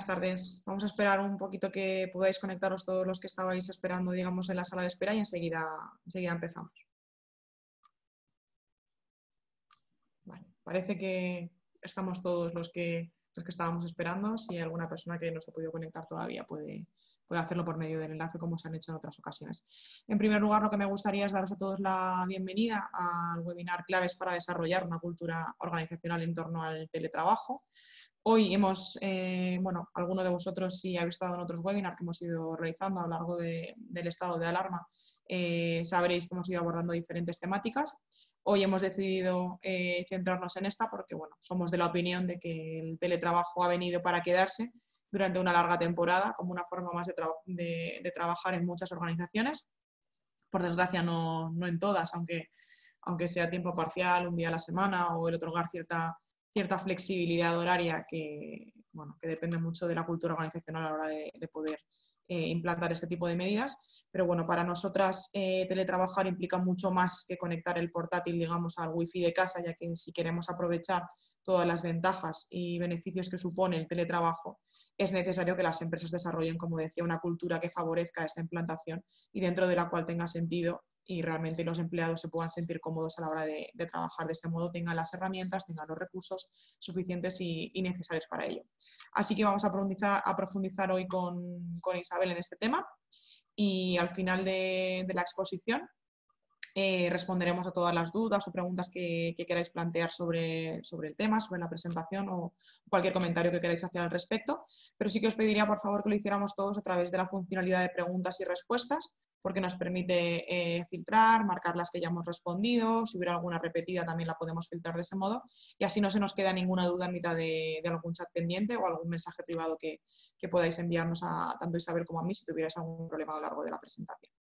Buenas tardes. Vamos a esperar un poquito que podáis conectaros todos los que estabais esperando, digamos, en la sala de espera y enseguida empezamos. Vale, parece que estamos todos los que estábamos esperando. Si hay alguna persona que no se ha podido conectar todavía puede hacerlo por medio del enlace como se han hecho en otras ocasiones. En primer lugar, lo que me gustaría es daros a todos la bienvenida al webinar Claves para desarrollar una cultura organizacional en torno al teletrabajo. Hoy hemos, alguno de vosotros, si habéis estado en otros webinars que hemos ido realizando a lo largo del estado de alarma, sabréis que hemos ido abordando diferentes temáticas. Hoy hemos decidido centrarnos en esta porque somos de la opinión de que el teletrabajo ha venido para quedarse durante una larga temporada como una forma más de trabajar en muchas organizaciones. Por desgracia no en todas, aunque sea tiempo parcial, un día a la semana o el otorgar cierta flexibilidad horaria que depende mucho de la cultura organizacional a la hora de poder implantar este tipo de medidas. Pero para nosotras teletrabajar implica mucho más que conectar el portátil, digamos, al wifi de casa, ya que si queremos aprovechar todas las ventajas y beneficios que supone el teletrabajo, es necesario que las empresas desarrollen, como decía, una cultura que favorezca esta implantación y dentro de la cual tenga sentido y realmente los empleados se puedan sentir cómodos a la hora de trabajar de este modo, tengan las herramientas, tengan los recursos suficientes y necesarios para ello. Así que vamos a profundizar hoy con Isabel en este tema y al final de la exposición responderemos a todas las dudas o preguntas que queráis plantear sobre el tema, sobre la presentación o cualquier comentario que queráis hacer al respecto. Pero sí que os pediría, por favor, que lo hiciéramos todos a través de la funcionalidad de preguntas y respuestas, porque nos permite filtrar, marcar las que ya hemos respondido, si hubiera alguna repetida también la podemos filtrar de ese modo y así no se nos queda ninguna duda en mitad de algún chat pendiente o algún mensaje privado que podáis enviarnos a tanto Isabel como a mí si tuvierais algún problema a lo largo de la presentación.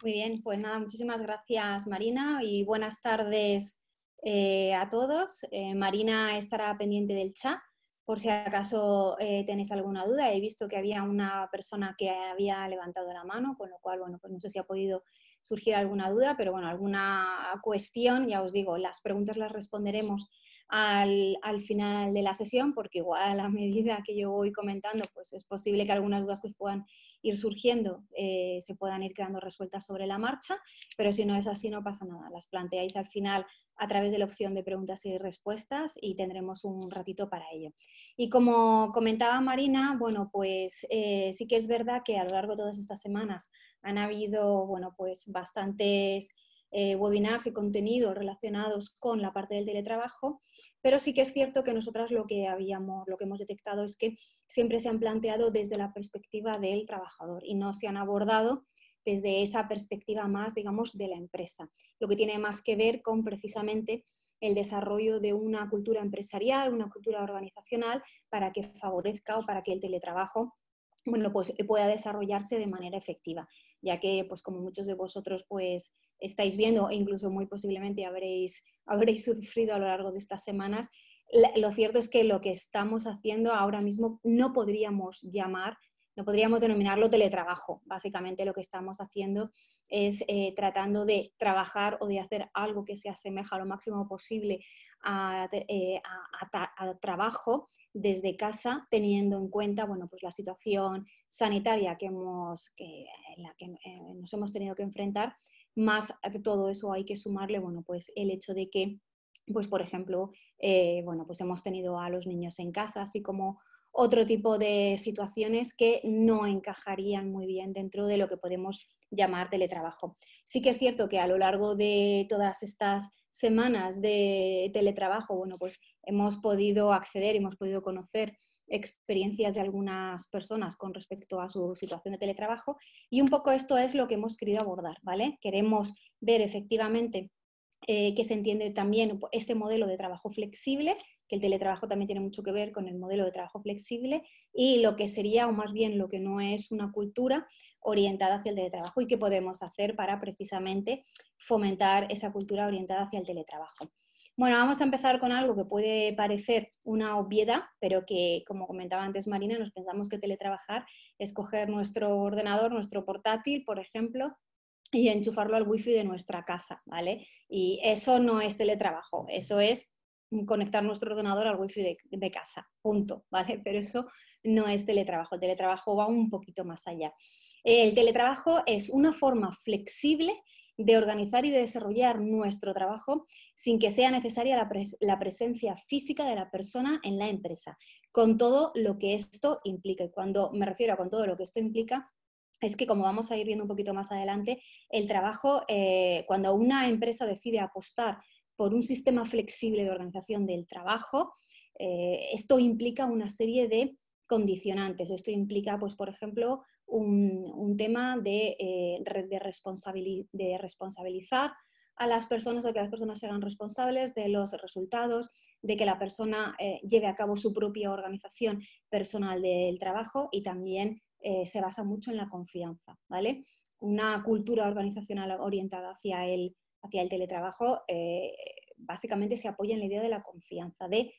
Muy bien, pues nada, muchísimas gracias Marina y buenas tardes a todos. Marina estará pendiente del chat por si acaso tenéis alguna duda. He visto que había una persona que había levantado la mano, con lo cual, pues no sé si ha podido surgir alguna duda, pero alguna cuestión, ya os digo, las preguntas las responderemos al final de la sesión, porque igual a medida que yo voy comentando, pues es posible que algunas dudas que os puedan ir surgiendo se puedan ir quedando resueltas sobre la marcha, pero si no es así no pasa nada, las planteáis al final a través de la opción de preguntas y respuestas y tendremos un ratito para ello. Y como comentaba Marina, pues sí que es verdad que a lo largo de todas estas semanas han habido, pues bastantes webinars y contenidos relacionados con la parte del teletrabajo, pero sí que es cierto que nosotras lo que hemos detectado es que siempre se han planteado desde la perspectiva del trabajador y no se han abordado desde esa perspectiva más, digamos, de la empresa. Lo que tiene más que ver con precisamente el desarrollo de una cultura empresarial, una cultura organizacional para que favorezca o para que el teletrabajo pues pueda desarrollarse de manera efectiva, ya que pues como muchos de vosotros pues estáis viendo e incluso muy posiblemente habréis sufrido a lo largo de estas semanas, lo cierto es que lo que estamos haciendo ahora mismo no podríamos denominarlo teletrabajo. Básicamente lo que estamos haciendo es tratando de trabajar o de hacer algo que se asemeja lo máximo posible a trabajo desde casa, teniendo en cuenta pues la situación sanitaria en la que nos hemos tenido que enfrentar. Más de todo eso hay que sumarle pues el hecho de que, pues por ejemplo, pues hemos tenido a los niños en casa, así como otro tipo de situaciones que no encajarían muy bien dentro de lo que podemos llamar teletrabajo. Sí que es cierto que a lo largo de todas estas semanas de teletrabajo, pues hemos podido acceder y hemos podido conocer experiencias de algunas personas con respecto a su situación de teletrabajo y un poco esto es lo que hemos querido abordar, ¿vale? Queremos ver efectivamente que se entiende también este modelo de trabajo flexible, que el teletrabajo también tiene mucho que ver con el modelo de trabajo flexible y lo que sería, o más bien lo que no es una cultura orientada hacia el teletrabajo y qué podemos hacer para precisamente fomentar esa cultura orientada hacia el teletrabajo. Bueno, vamos a empezar con algo que puede parecer una obviedad, pero que, como comentaba antes Marina, nos pensamos que teletrabajar es coger nuestro ordenador, nuestro portátil, por ejemplo, y enchufarlo al wifi de nuestra casa, ¿vale? Y eso no es teletrabajo, eso es conectar nuestro ordenador al wifi de casa, punto, ¿vale? Pero eso no es teletrabajo, el teletrabajo va un poquito más allá. El teletrabajo es una forma flexible de organizar y de desarrollar nuestro trabajo sin que sea necesaria la presencia física de la persona en la empresa, con todo lo que esto implica. Y cuando me refiero a con todo lo que esto implica, es que, como vamos a ir viendo un poquito más adelante, el trabajo, cuando una empresa decide apostar por un sistema flexible de organización del trabajo, esto implica una serie de condicionantes. Esto implica, pues, por ejemplo, un tema de responsabilizar a las personas, de que las personas se hagan responsables de los resultados, de que la persona lleve a cabo su propia organización personal del trabajo, y también se basa mucho en la confianza, ¿vale? Una cultura organizacional orientada hacia el teletrabajo básicamente se apoya en la idea de la confianza, de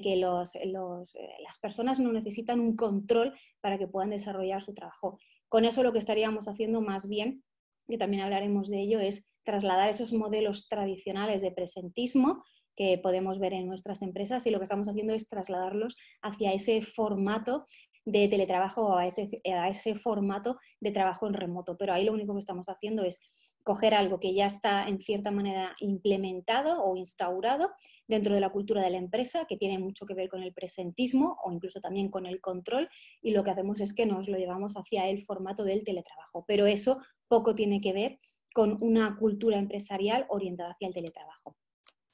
que las personas no necesitan un control para que puedan desarrollar su trabajo. Con eso lo que estaríamos haciendo más bien, que también hablaremos de ello, es trasladar esos modelos tradicionales de presentismo que podemos ver en nuestras empresas, y lo que estamos haciendo es trasladarlos hacia ese formato de teletrabajo o a ese formato de trabajo en remoto. Pero ahí lo único que estamos haciendo es coger algo que ya está en cierta manera implementado o instaurado dentro de la cultura de la empresa, que tiene mucho que ver con el presentismo o incluso también con el control, y lo que hacemos es que nos lo llevamos hacia el formato del teletrabajo. Pero eso poco tiene que ver con una cultura empresarial orientada hacia el teletrabajo.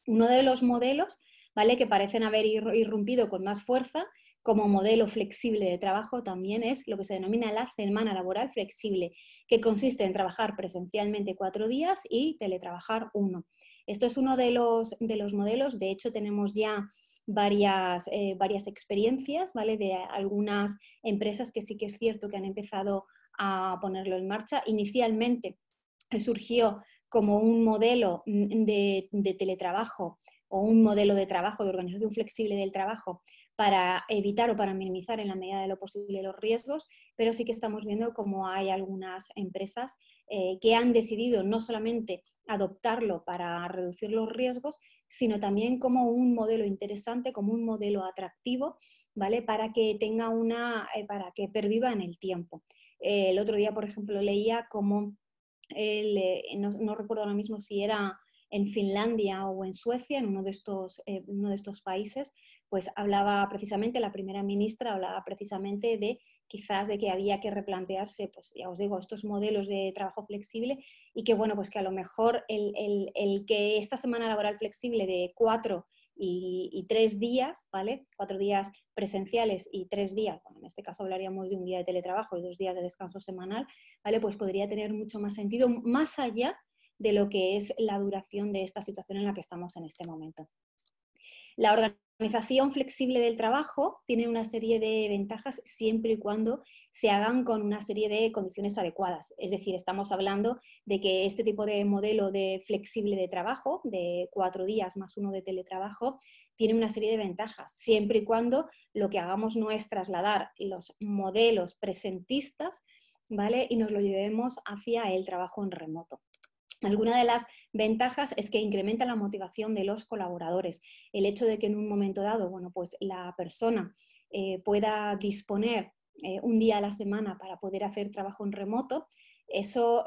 Uno de los modelos, ¿vale?, que parecen haber irrumpido con más fuerza como modelo flexible de trabajo también es lo que se denomina la semana laboral flexible, que consiste en trabajar presencialmente 4 días y teletrabajar 1. Esto es uno de los modelos. De hecho, tenemos ya varias experiencias, ¿vale?, de algunas empresas que sí que es cierto que han empezado a ponerlo en marcha. Inicialmente surgió como un modelo de teletrabajo o un modelo de trabajo, de organización flexible del trabajo, para evitar o para minimizar en la medida de lo posible los riesgos, pero sí que estamos viendo cómo hay algunas empresas que han decidido no solamente adoptarlo para reducir los riesgos, sino también como un modelo interesante, como un modelo atractivo, ¿vale?, para que tenga para que perviva en el tiempo. El otro día, por ejemplo, leía cómo no recuerdo ahora mismo si era en Finlandia o en Suecia, en uno de estos países, pues hablaba precisamente, la primera ministra hablaba precisamente de quizás de que había que replantearse, pues ya os digo, estos modelos de trabajo flexible, y que bueno, pues que a lo mejor el que esta semana laboral flexible de 4 y 3 días, ¿vale?, 4 días presenciales y 3 días, bueno, en este caso hablaríamos de un día de teletrabajo y 2 días de descanso semanal, ¿vale?, pues podría tener mucho más sentido, más allá de lo que es la duración de esta situación en la que estamos en este momento. La organización flexible del trabajo tiene una serie de ventajas siempre y cuando se hagan con una serie de condiciones adecuadas. Es decir, estamos hablando de que este tipo de modelo de flexible de trabajo, de 4 días más 1 de teletrabajo, tiene una serie de ventajas, siempre y cuando lo que hagamos no es trasladar los modelos presentistas, ¿vale?, y nos lo llevemos hacia el trabajo en remoto. Alguna de las ventajas es que incrementa la motivación de los colaboradores. El hecho de que en un momento dado, bueno, pues la persona pueda disponer un día a la semana para poder hacer trabajo en remoto, eso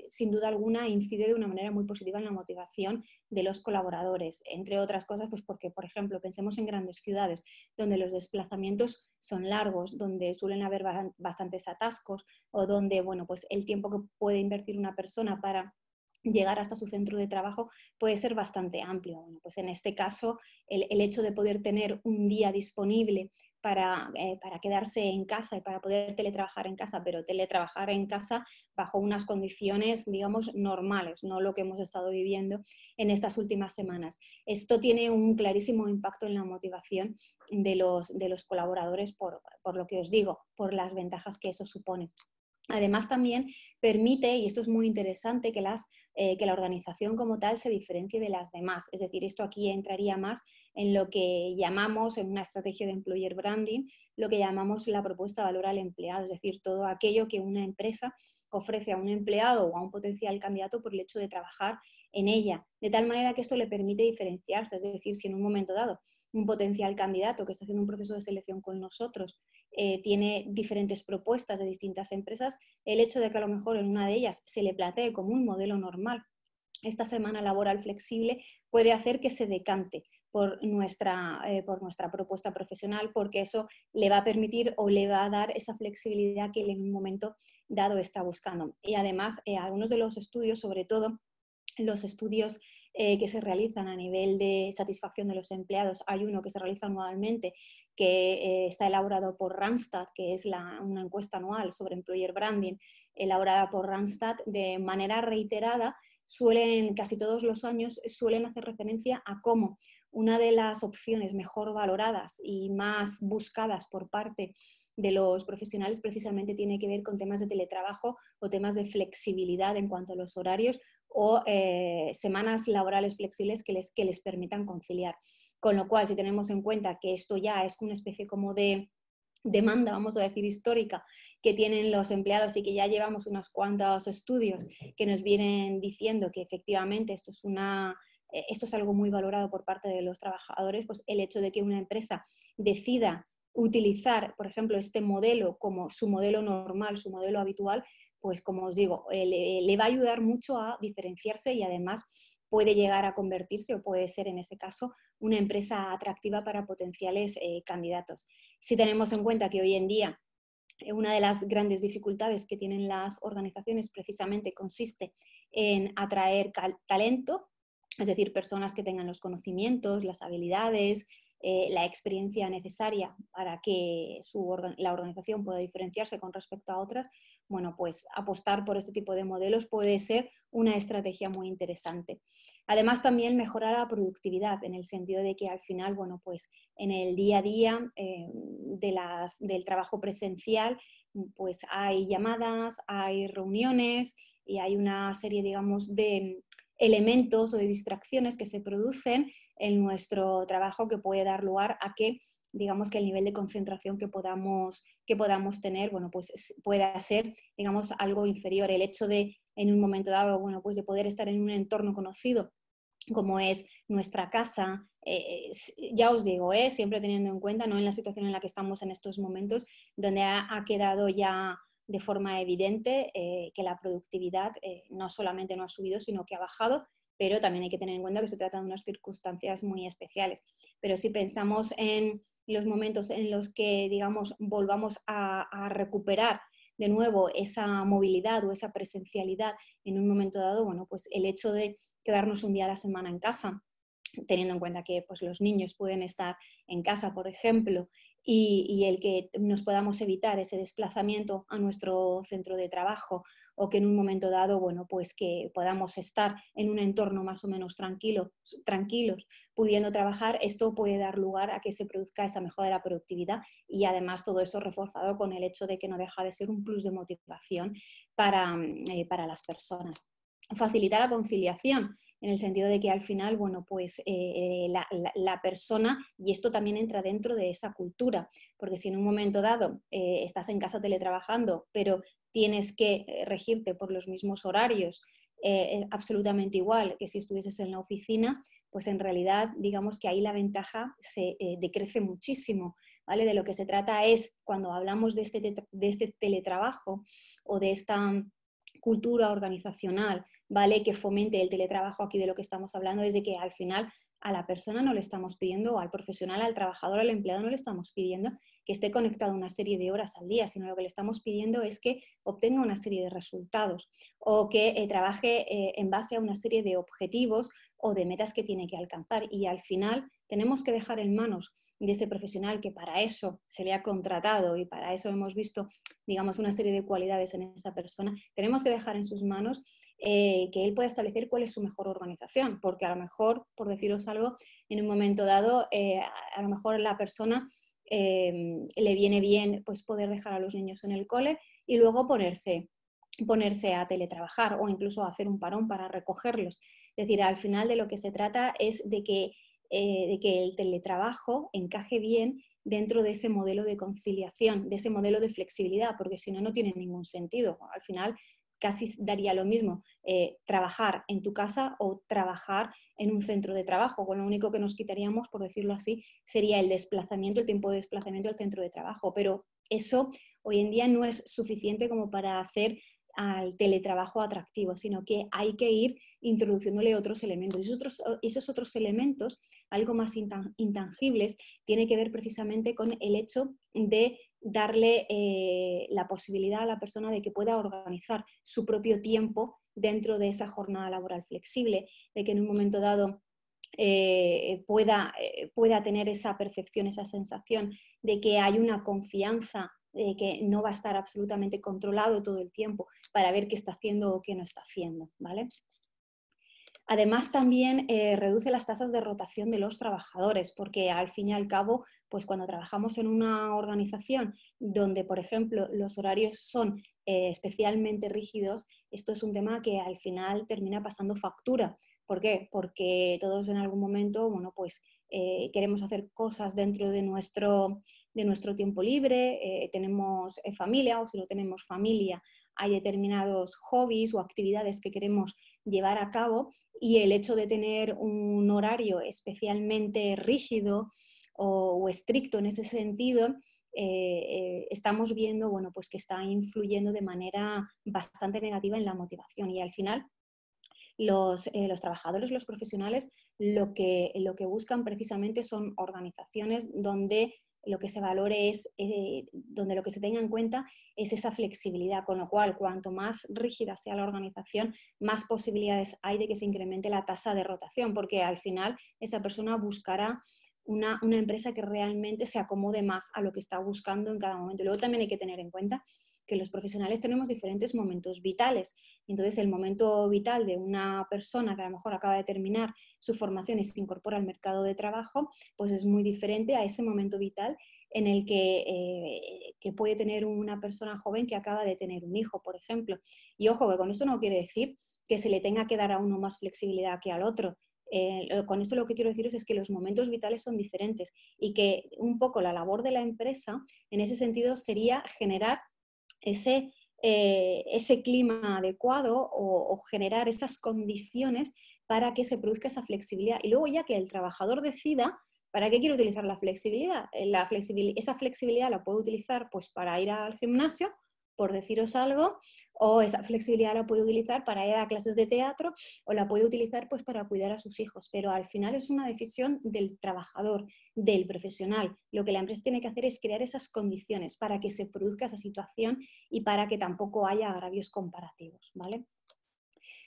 sin duda alguna incide de una manera muy positiva en la motivación de los colaboradores. Entre otras cosas, pues porque, por ejemplo, pensemos en grandes ciudades donde los desplazamientos son largos, donde suelen haber bastantes atascos, o donde, bueno, pues el tiempo que puede invertir una persona para llegar hasta su centro de trabajo puede ser bastante amplio. Bueno, pues en este caso, el hecho de poder tener un día disponible para quedarse en casa y para poder teletrabajar en casa, pero teletrabajar en casa bajo unas condiciones, digamos, normales, no lo que hemos estado viviendo en estas últimas semanas. Esto tiene un clarísimo impacto en la motivación de los colaboradores por lo que os digo, por las ventajas que eso supone. Además, también permite, y esto es muy interesante, que la organización como tal se diferencie de las demás. Es decir, esto aquí entraría más en lo que llamamos, en una estrategia de employer branding, lo que llamamos la propuesta de valor al empleado. Es decir, todo aquello que una empresa ofrece a un empleado o a un potencial candidato por el hecho de trabajar en ella, de tal manera que esto le permite diferenciarse. Es decir, si en un momento dado un potencial candidato que está haciendo un proceso de selección con nosotros tiene diferentes propuestas de distintas empresas, el hecho de que a lo mejor en una de ellas se le plantee como un modelo normal esta semana laboral flexible, puede hacer que se decante por nuestra propuesta profesional, porque eso le va a permitir o le va a dar esa flexibilidad que él en un momento dado está buscando. Y además, algunos de los estudios, sobre todo los estudios que se realizan a nivel de satisfacción de los empleados, hay uno que se realiza anualmente que está elaborado por Randstad, que es una encuesta anual sobre employer branding, elaborada por Randstad de manera reiterada. Casi todos los años suelen hacer referencia a cómo una de las opciones mejor valoradas y más buscadas por parte de los profesionales precisamente tiene que ver con temas de teletrabajo o temas de flexibilidad en cuanto a los horarios o semanas laborales flexibles que les permitan conciliar. Con lo cual, si tenemos en cuenta que esto ya es una especie como de demanda, vamos a decir, histórica que tienen los empleados y que ya llevamos unos cuantos estudios que nos vienen diciendo que efectivamente esto es algo muy valorado por parte de los trabajadores, pues el hecho de que una empresa decida utilizar, por ejemplo, este modelo como su modelo normal, su modelo habitual, pues como os digo, le va a ayudar mucho a diferenciarse y además puede llegar a convertirse o puede ser en ese caso una empresa atractiva para potenciales candidatos. Si tenemos en cuenta que hoy en día una de las grandes dificultades que tienen las organizaciones precisamente consiste en atraer talento, es decir, personas que tengan los conocimientos, las habilidades, la experiencia necesaria para que la organización pueda diferenciarse con respecto a otras, bueno, pues apostar por este tipo de modelos puede ser una estrategia muy interesante. Además, también mejorar la productividad en el sentido de que al final, bueno, pues en el día a día del trabajo presencial, pues hay llamadas, hay reuniones y hay una serie, digamos, de elementos o de distracciones que se producen en nuestro trabajo que puede dar lugar a que, digamos, que el nivel de concentración que podamos tener, bueno, pues pueda ser, digamos, algo inferior. El hecho de, en un momento dado, bueno, pues de poder estar en un entorno conocido como es nuestra casa, ya os digo, siempre teniendo en cuenta, no en la situación en la que estamos en estos momentos, donde ha quedado ya de forma evidente que la productividad no solamente no ha subido, sino que ha bajado, pero también hay que tener en cuenta que se trata de unas circunstancias muy especiales. Pero si pensamos en los momentos en los que, digamos, volvamos a recuperar de nuevo esa movilidad o esa presencialidad en un momento dado, bueno, pues el hecho de quedarnos un día a la semana en casa, teniendo en cuenta que pues, los niños pueden estar en casa, por ejemplo, y el que nos podamos evitar ese desplazamiento a nuestro centro de trabajo o que en un momento dado, bueno, pues que podamos estar en un entorno más o menos tranquilos, pudiendo trabajar, esto puede dar lugar a que se produzca esa mejora de la productividad y además todo eso reforzado con el hecho de que no deja de ser un plus de motivación para las personas. Facilitar la conciliación, en el sentido de que al final, bueno, pues la persona, y esto también entra dentro de esa cultura, porque si en un momento dado estás en casa teletrabajando, pero tienes que regirte por los mismos horarios, absolutamente igual que si estuvieses en la oficina, pues en realidad digamos que ahí la ventaja se decrece muchísimo, ¿vale? De lo que se trata es, cuando hablamos de este teletrabajo o de esta cultura organizacional, ¿vale? Que fomente el teletrabajo, aquí de lo que estamos hablando es de que al final a la persona no le estamos pidiendo, al profesional, al trabajador, al empleado no le estamos pidiendo que esté conectado una serie de horas al día, sino lo que le estamos pidiendo es que obtenga una serie de resultados o que trabaje en base a una serie de objetivos o de metas que tiene que alcanzar. Y al final tenemos que dejar en manos de ese profesional que para eso se le ha contratado y para eso hemos visto, digamos, una serie de cualidades en esa persona, tenemos que dejar en sus manos que él pueda establecer cuál es su mejor organización, porque a lo mejor, por deciros algo, en un momento dado, a lo mejor la persona le viene bien pues, poder dejar a los niños en el cole y luego ponerse a teletrabajar o incluso hacer un parón para recogerlos. Es decir, al final de lo que se trata es de que el teletrabajo encaje bien dentro de ese modelo de conciliación, de ese modelo de flexibilidad, porque si no, no tiene ningún sentido. Al final, casi daría lo mismo trabajar en tu casa o trabajar en un centro de trabajo, con lo único que nos quitaríamos, por decirlo así, sería el desplazamiento, el tiempo de desplazamiento al centro de trabajo, pero eso hoy en día no es suficiente como para hacer al teletrabajo atractivo, sino que hay que ir introduciéndole otros elementos. Esos otros elementos, algo más intangibles, tiene que ver precisamente con el hecho de darle la posibilidad a la persona de que pueda organizar su propio tiempo dentro de esa jornada laboral flexible, de que en un momento dado pueda tener esa percepción, esa sensación de que hay una confianza, de que no va a estar absolutamente controlado todo el tiempo para ver qué está haciendo o qué no está haciendo, ¿vale? Además, también reduce las tasas de rotación de los trabajadores, porque al fin y al cabo, pues cuando trabajamos en una organización donde, por ejemplo, los horarios son especialmente rígidos, esto es un tema que al final termina pasando factura. ¿Por qué? Porque todos en algún momento, bueno, pues queremos hacer cosas dentro de nuestro tiempo libre, tenemos familia, o si no tenemos familia, hay determinados hobbies o actividades que queremos llevar a cabo, y el hecho de tener un horario especialmente rígido o estricto en ese sentido, estamos viendo, bueno, pues que está influyendo de manera bastante negativa en la motivación, y al final los trabajadores, los profesionales, lo que buscan precisamente son organizaciones donde lo que se valore es, donde lo que se tenga en cuenta es esa flexibilidad, con lo cual cuanto más rígida sea la organización, más posibilidades hay de que se incremente la tasa de rotación, porque al final esa persona buscará una empresa que realmente se acomode más a lo que está buscando en cada momento. Luego también hay que tener en cuenta que los profesionales tenemos diferentes momentos vitales. Entonces, el momento vital de una persona que a lo mejor acaba de terminar su formación y se incorpora al mercado de trabajo, pues es muy diferente a ese momento vital en el que puede tener una persona joven que acaba de tener un hijo, por ejemplo. Y ojo, que con eso no quiere decir que se le tenga que dar a uno más flexibilidad que al otro. Con esto lo que quiero deciros es que los momentos vitales son diferentes y que un poco la labor de la empresa en ese sentido sería generar ese clima adecuado o generar esas condiciones para que se produzca esa flexibilidad. Y luego ya que el trabajador decida para qué quiere utilizar la flexibilidad. Esa flexibilidad la puede utilizar pues, para ir al gimnasio, por deciros algo, o esa flexibilidad la puede utilizar para ir a clases de teatro, o la puede utilizar pues, para cuidar a sus hijos. Pero al final es una decisión del trabajador, del profesional. Lo que la empresa tiene que hacer es crear esas condiciones para que se produzca esa situación y para que tampoco haya agravios comparativos, ¿vale?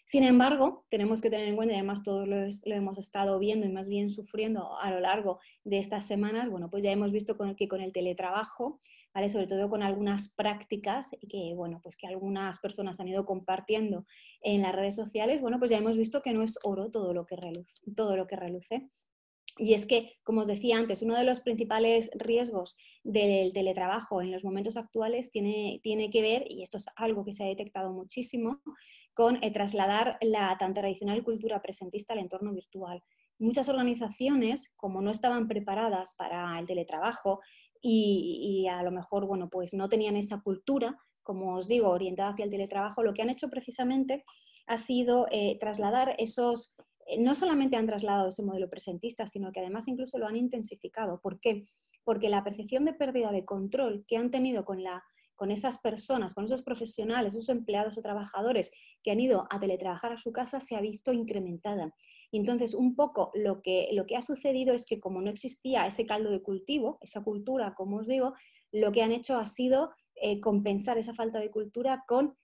Sin embargo, tenemos que tener en cuenta, y además todos lo hemos estado viendo y más bien sufriendo a lo largo de estas semanas, bueno, pues ya hemos visto que con el teletrabajo, ¿vale? Sobre todo con algunas prácticas que, bueno, pues que algunas personas han ido compartiendo en las redes sociales, bueno, pues ya hemos visto que no es oro todo lo que reluce. Y es que, como os decía antes, uno de los principales riesgos del teletrabajo en los momentos actuales tiene que ver, y esto es algo que se ha detectado muchísimo, con trasladar la tan tradicional cultura presentista al entorno virtual. Muchas organizaciones, como no estaban preparadas para el teletrabajo y a lo mejor, bueno, pues no tenían esa cultura, como os digo, orientada hacia el teletrabajo, lo que han hecho precisamente ha sido trasladar esos... No solamente han trasladado ese modelo presentista, sino que además incluso lo han intensificado. ¿Por qué? Porque la percepción de pérdida de control que han tenido con esas personas, con esos profesionales, esos empleados o trabajadores que han ido a teletrabajar a su casa se ha visto incrementada. Y entonces, un poco lo que ha sucedido es que como no existía ese caldo de cultivo, esa cultura, como os digo, lo que han hecho ha sido compensar esa falta de cultura con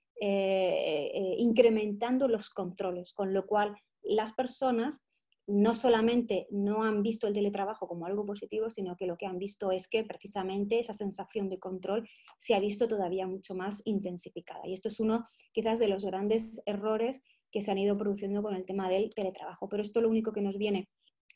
incrementando los controles, con lo cual las personas no solamente no han visto el teletrabajo como algo positivo, sino que lo que han visto es que precisamente esa sensación de control se ha visto todavía mucho más intensificada. Y esto es uno quizás de los grandes errores que se han ido produciendo con el tema del teletrabajo. Pero esto lo único que nos viene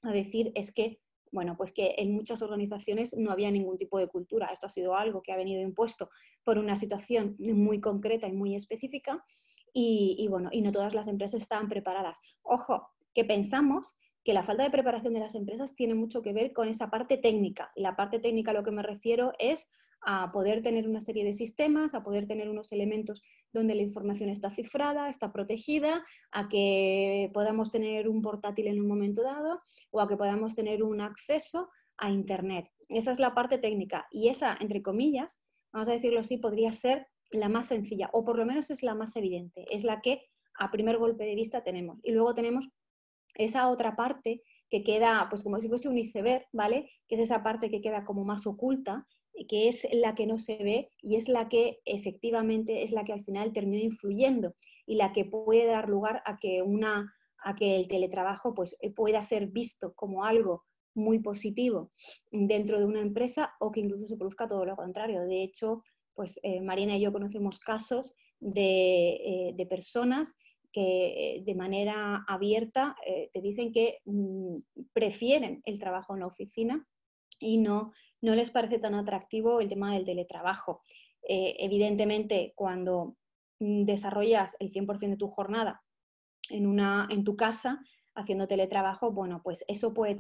a decir es que, bueno, pues que en muchas organizaciones no había ningún tipo de cultura. Esto ha sido algo que ha venido impuesto por una situación muy concreta y muy específica. Y bueno, y no todas las empresas estaban preparadas. Ojo, que pensamos que la falta de preparación de las empresas tiene mucho que ver con esa parte técnica. Y la parte técnica a lo que me refiero es a poder tener una serie de sistemas, a poder tener unos elementos donde la información está cifrada, está protegida, a que podamos tener un portátil en un momento dado o a que podamos tener un acceso a Internet. Esa es la parte técnica y esa, entre comillas, vamos a decirlo así, podría ser la más sencilla o por lo menos es la más evidente, es la que a primer golpe de vista tenemos. Y luego tenemos esa otra parte que queda pues como si fuese un iceberg, ¿vale? Que es esa parte que queda como más oculta, que es la que no se ve y es la que efectivamente es la que al final termina influyendo y la que puede dar lugar a que, a que el teletrabajo pues, pueda ser visto como algo muy positivo dentro de una empresa o que incluso se produzca todo lo contrario. De hecho, pues Marina y yo conocemos casos de personas que de manera abierta te dicen que prefieren el trabajo en la oficina y no les parece tan atractivo el tema del teletrabajo. Evidentemente, cuando desarrollas el 100% de tu jornada en tu casa, haciendo teletrabajo, bueno, pues eso puede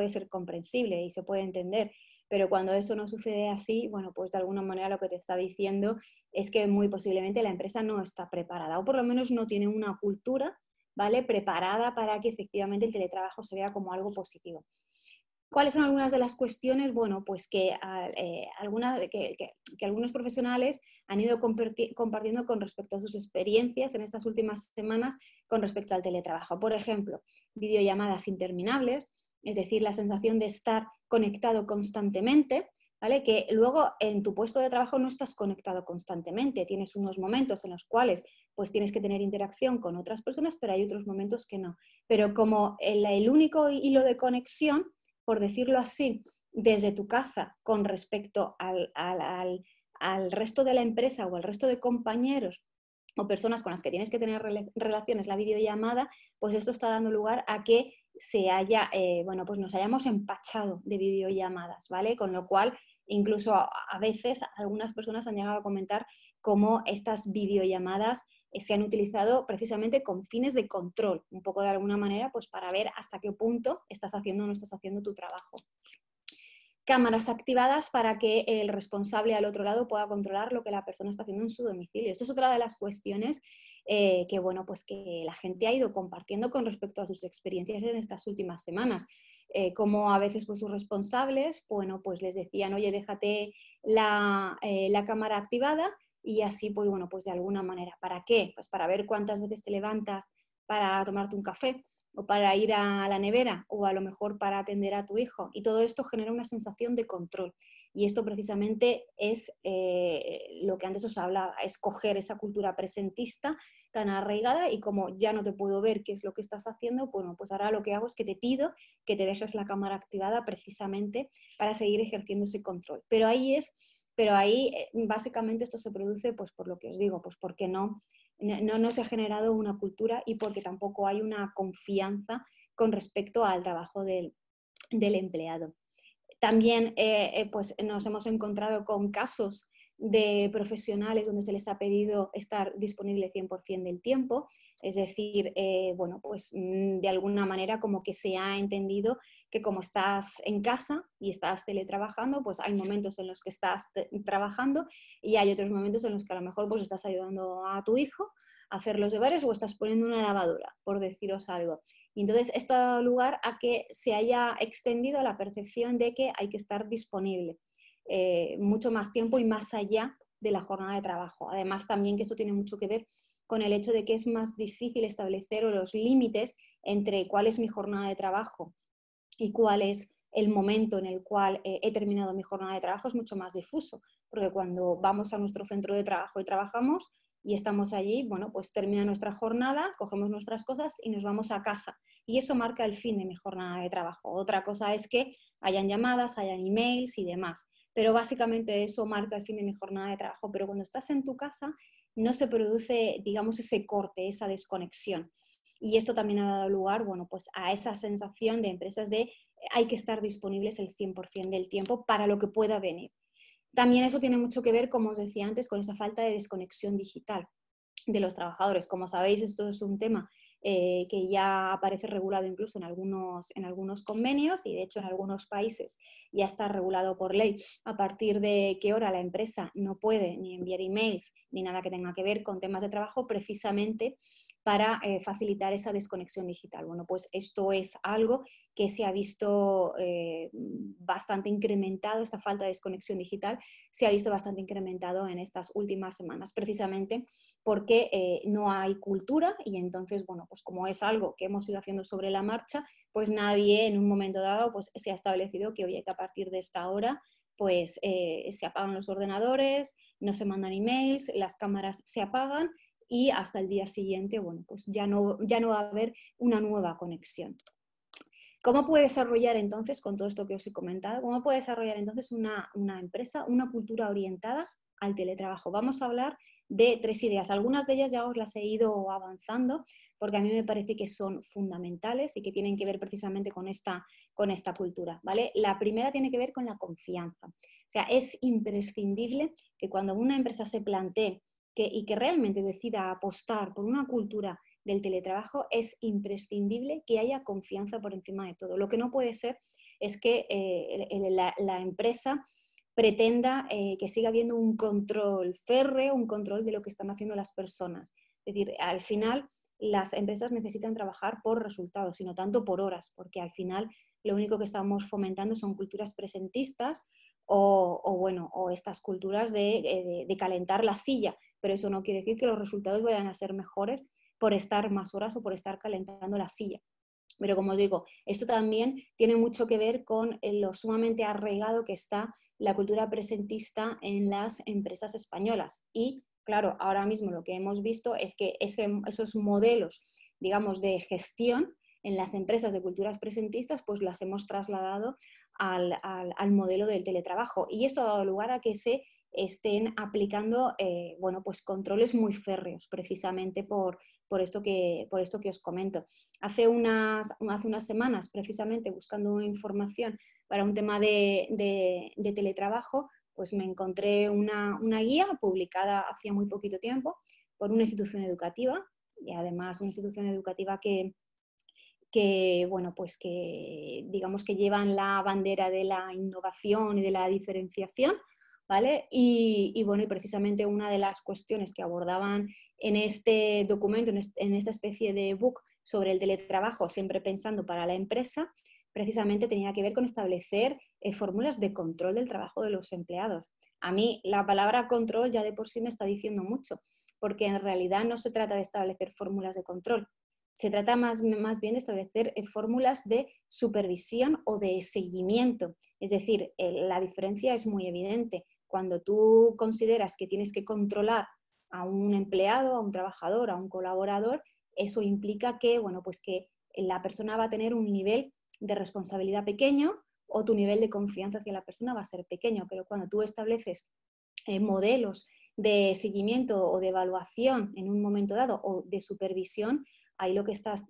ser comprensible y se puede entender, pero cuando eso no sucede así, bueno, pues de alguna manera lo que te está diciendo es que muy posiblemente la empresa no está preparada o por lo menos no tiene una cultura, ¿vale?, preparada para que efectivamente el teletrabajo se vea como algo positivo. ¿Cuáles son algunas de las cuestiones? Bueno, pues que algunos profesionales han ido compartiendo con respecto a sus experiencias en estas últimas semanas con respecto al teletrabajo. Por ejemplo, videollamadas interminables, es decir, la sensación de estar conectado constantemente, ¿vale? Que luego en tu puesto de trabajo no estás conectado constantemente, tienes unos momentos en los cuales pues tienes que tener interacción con otras personas, pero hay otros momentos que no. Pero como el único hilo de conexión, por decirlo así, desde tu casa con respecto al resto de la empresa o al resto de compañeros o personas con las que tienes que tener relaciones, la videollamada, pues esto está dando lugar a que bueno, pues nos hayamos empachado de videollamadas, ¿vale? Con lo cual, incluso a veces algunas personas han llegado a comentar cómo estas videollamadas se han utilizado precisamente con fines de control, un poco de alguna manera, pues para ver hasta qué punto estás haciendo o no estás haciendo tu trabajo. Cámaras activadas para que el responsable al otro lado pueda controlar lo que la persona está haciendo en su domicilio. Esto es otra de las cuestiones que, bueno, pues que la gente ha ido compartiendo con respecto a sus experiencias en estas últimas semanas. Como a veces pues, sus responsables, bueno, pues les decían, oye, déjate la cámara activada y así, pues bueno, pues de alguna manera. ¿Para qué? Pues para ver cuántas veces te levantas para tomarte un café o para ir a la nevera o a lo mejor para atender a tu hijo. Y todo esto genera una sensación de control. Y esto precisamente es lo que antes os hablaba, es coger esa cultura presentista tan arraigada y como ya no te puedo ver qué es lo que estás haciendo, bueno, pues ahora lo que hago es que te pido que te dejes la cámara activada precisamente para seguir ejerciendo ese control. Pero ahí básicamente esto se produce pues por lo que os digo, pues porque no se ha generado una cultura y porque tampoco hay una confianza con respecto al trabajo del empleado. También pues nos hemos encontrado con casos de profesionales donde se les ha pedido estar disponible 100% del tiempo, es decir, bueno, pues de alguna manera como que se ha entendido que como estás en casa y estás teletrabajando, pues hay momentos en los que estás trabajando y hay otros momentos en los que a lo mejor pues estás ayudando a tu hijo a hacer los deberes o estás poniendo una lavadora, por deciros algo. Y entonces esto ha dado lugar a que se haya extendido la percepción de que hay que estar disponible mucho más tiempo y más allá de la jornada de trabajo. Además también que eso tiene mucho que ver con el hecho de que es más difícil establecer los límites entre cuál es mi jornada de trabajo y cuál es el momento en el cual he terminado mi jornada de trabajo, es mucho más difuso, porque cuando vamos a nuestro centro de trabajo y trabajamos y estamos allí, bueno, pues termina nuestra jornada, cogemos nuestras cosas y nos vamos a casa. Y eso marca el fin de mi jornada de trabajo. Otra cosa es que hayan llamadas, hayan emails y demás. Pero básicamente eso marca el fin de mi jornada de trabajo. Pero cuando estás en tu casa no se produce, digamos, ese corte, esa desconexión. Y esto también ha dado lugar, bueno, pues a esa sensación de empresas de hay que estar disponibles el 100% del tiempo para lo que pueda venir. También eso tiene mucho que ver, como os decía antes, con esa falta de desconexión digital de los trabajadores. Como sabéis, esto es un tema que ya aparece regulado incluso en algunos convenios, y de hecho en algunos países ya está regulado por ley a partir de qué hora la empresa no puede ni enviar emails ni nada que tenga que ver con temas de trabajo, precisamente para facilitar esa desconexión digital. Bueno, pues esto es algo que se ha visto bastante incrementado, esta falta de desconexión digital se ha visto bastante incrementado en estas últimas semanas, precisamente porque no hay cultura, y entonces, bueno, pues como es algo que hemos ido haciendo sobre la marcha, pues nadie en un momento dado pues se ha establecido que, oye, que a partir de esta hora pues se apagan los ordenadores, no se mandan emails, las cámaras se apagan, y hasta el día siguiente, bueno, pues ya no va a haber una nueva conexión. ¿Cómo puede desarrollar entonces, con todo esto que os he comentado, cómo puede desarrollar entonces una empresa una cultura orientada al teletrabajo? Vamos a hablar de 3 ideas. Algunas de ellas ya os las he ido avanzando, porque a mí me parece que son fundamentales y que tienen que ver precisamente con esta cultura, ¿vale? La primera tiene que ver con la confianza. O sea, es imprescindible que cuando una empresa se plantee y que realmente decida apostar por una cultura del teletrabajo, es imprescindible que haya confianza por encima de todo. Lo que no puede ser es que la empresa pretenda que siga habiendo un control férreo, un control de lo que están haciendo las personas. Es decir, al final las empresas necesitan trabajar por resultados y no tanto por horas, porque al final lo único que estamos fomentando son culturas presentistas o estas culturas de calentar la silla, pero eso no quiere decir que los resultados vayan a ser mejores por estar más horas o por estar calentando la silla. Pero como os digo, esto también tiene mucho que ver con lo sumamente arraigado que está la cultura presentista en las empresas españolas. Y claro, ahora mismo lo que hemos visto es que esos modelos, digamos, de gestión en las empresas de culturas presentistas, pues las hemos trasladado al modelo del teletrabajo. Y esto ha dado lugar a que se estén aplicando bueno, pues controles muy férreos, precisamente por esto que os comento. Hace unas semanas, precisamente buscando información para un tema de teletrabajo, pues me encontré una guía publicada hacía muy poquito tiempo por una institución educativa, y además una institución educativa bueno, pues que digamos que llevan la bandera de la innovación y de la diferenciación, ¿vale? Y bueno, y precisamente una de las cuestiones que abordaban en este documento, en esta especie de book sobre el teletrabajo, siempre pensando para la empresa, precisamente tenía que ver con establecer fórmulas de control del trabajo de los empleados. A mí la palabra control ya de por sí me está diciendo mucho, porque en realidad no se trata de establecer fórmulas de control, se trata más bien de establecer fórmulas de supervisión o de seguimiento. Es decir, la diferencia es muy evidente. Cuando tú consideras que tienes que controlar a un empleado, a un trabajador, a un colaborador, eso implica que, bueno, pues que la persona va a tener un nivel de responsabilidad pequeño, o tu nivel de confianza hacia la persona va a ser pequeño. Pero cuando tú estableces modelos de seguimiento o de evaluación en un momento dado, o de supervisión, ahí lo que estás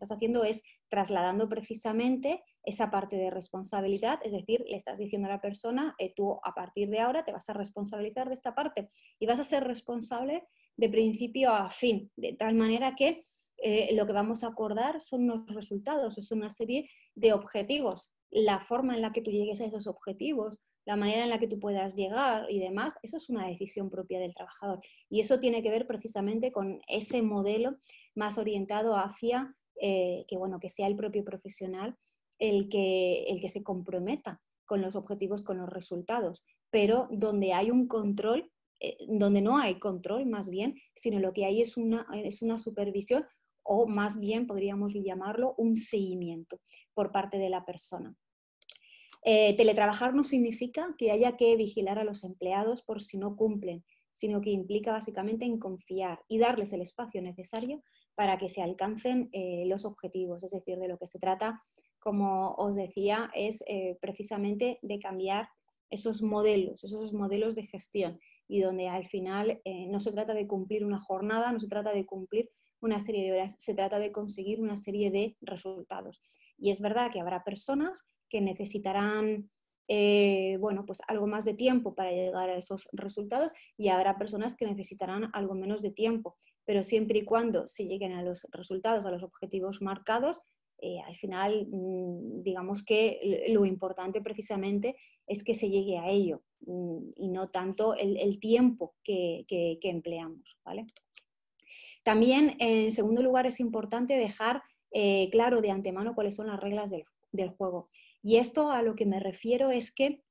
haciendo es trasladando precisamente esa parte de responsabilidad, es decir, le estás diciendo a la persona, tú a partir de ahora te vas a responsabilizar de esta parte y vas a ser responsable de principio a fin, de tal manera que lo que vamos a acordar son los resultados, es una serie de objetivos. La forma en la que tú llegues a esos objetivos, la manera en la que tú puedas llegar y demás, eso es una decisión propia del trabajador. Y eso tiene que ver precisamente con ese modelo más orientado hacia que sea el propio profesional el que se comprometa con los objetivos, con los resultados, pero donde hay un control, donde no hay control más bien, sino lo que hay es una supervisión, o más bien podríamos llamarlo un seguimiento por parte de la persona. Teletrabajar no significa que haya que vigilar a los empleados por si no cumplen, sino que implica básicamente en confiar y darles el espacio necesario para que se alcancen los objetivos. Es decir, de lo que se trata, como os decía, es precisamente de cambiar esos modelos de gestión, y donde al final no se trata de cumplir una jornada, no se trata de cumplir una serie de horas, se trata de conseguir una serie de resultados. Y es verdad que habrá personas que necesitarán bueno, pues algo más de tiempo para llegar a esos resultados y habrá personas que necesitarán algo menos de tiempo, pero siempre y cuando se lleguen a los resultados, a los objetivos marcados, al final, digamos que lo importante precisamente es que se llegue a ello y no tanto el tiempo que empleamos, ¿vale? También, en segundo lugar, es importante dejar claro de antemano cuáles son las reglas del juego. Y esto a lo que me refiero es que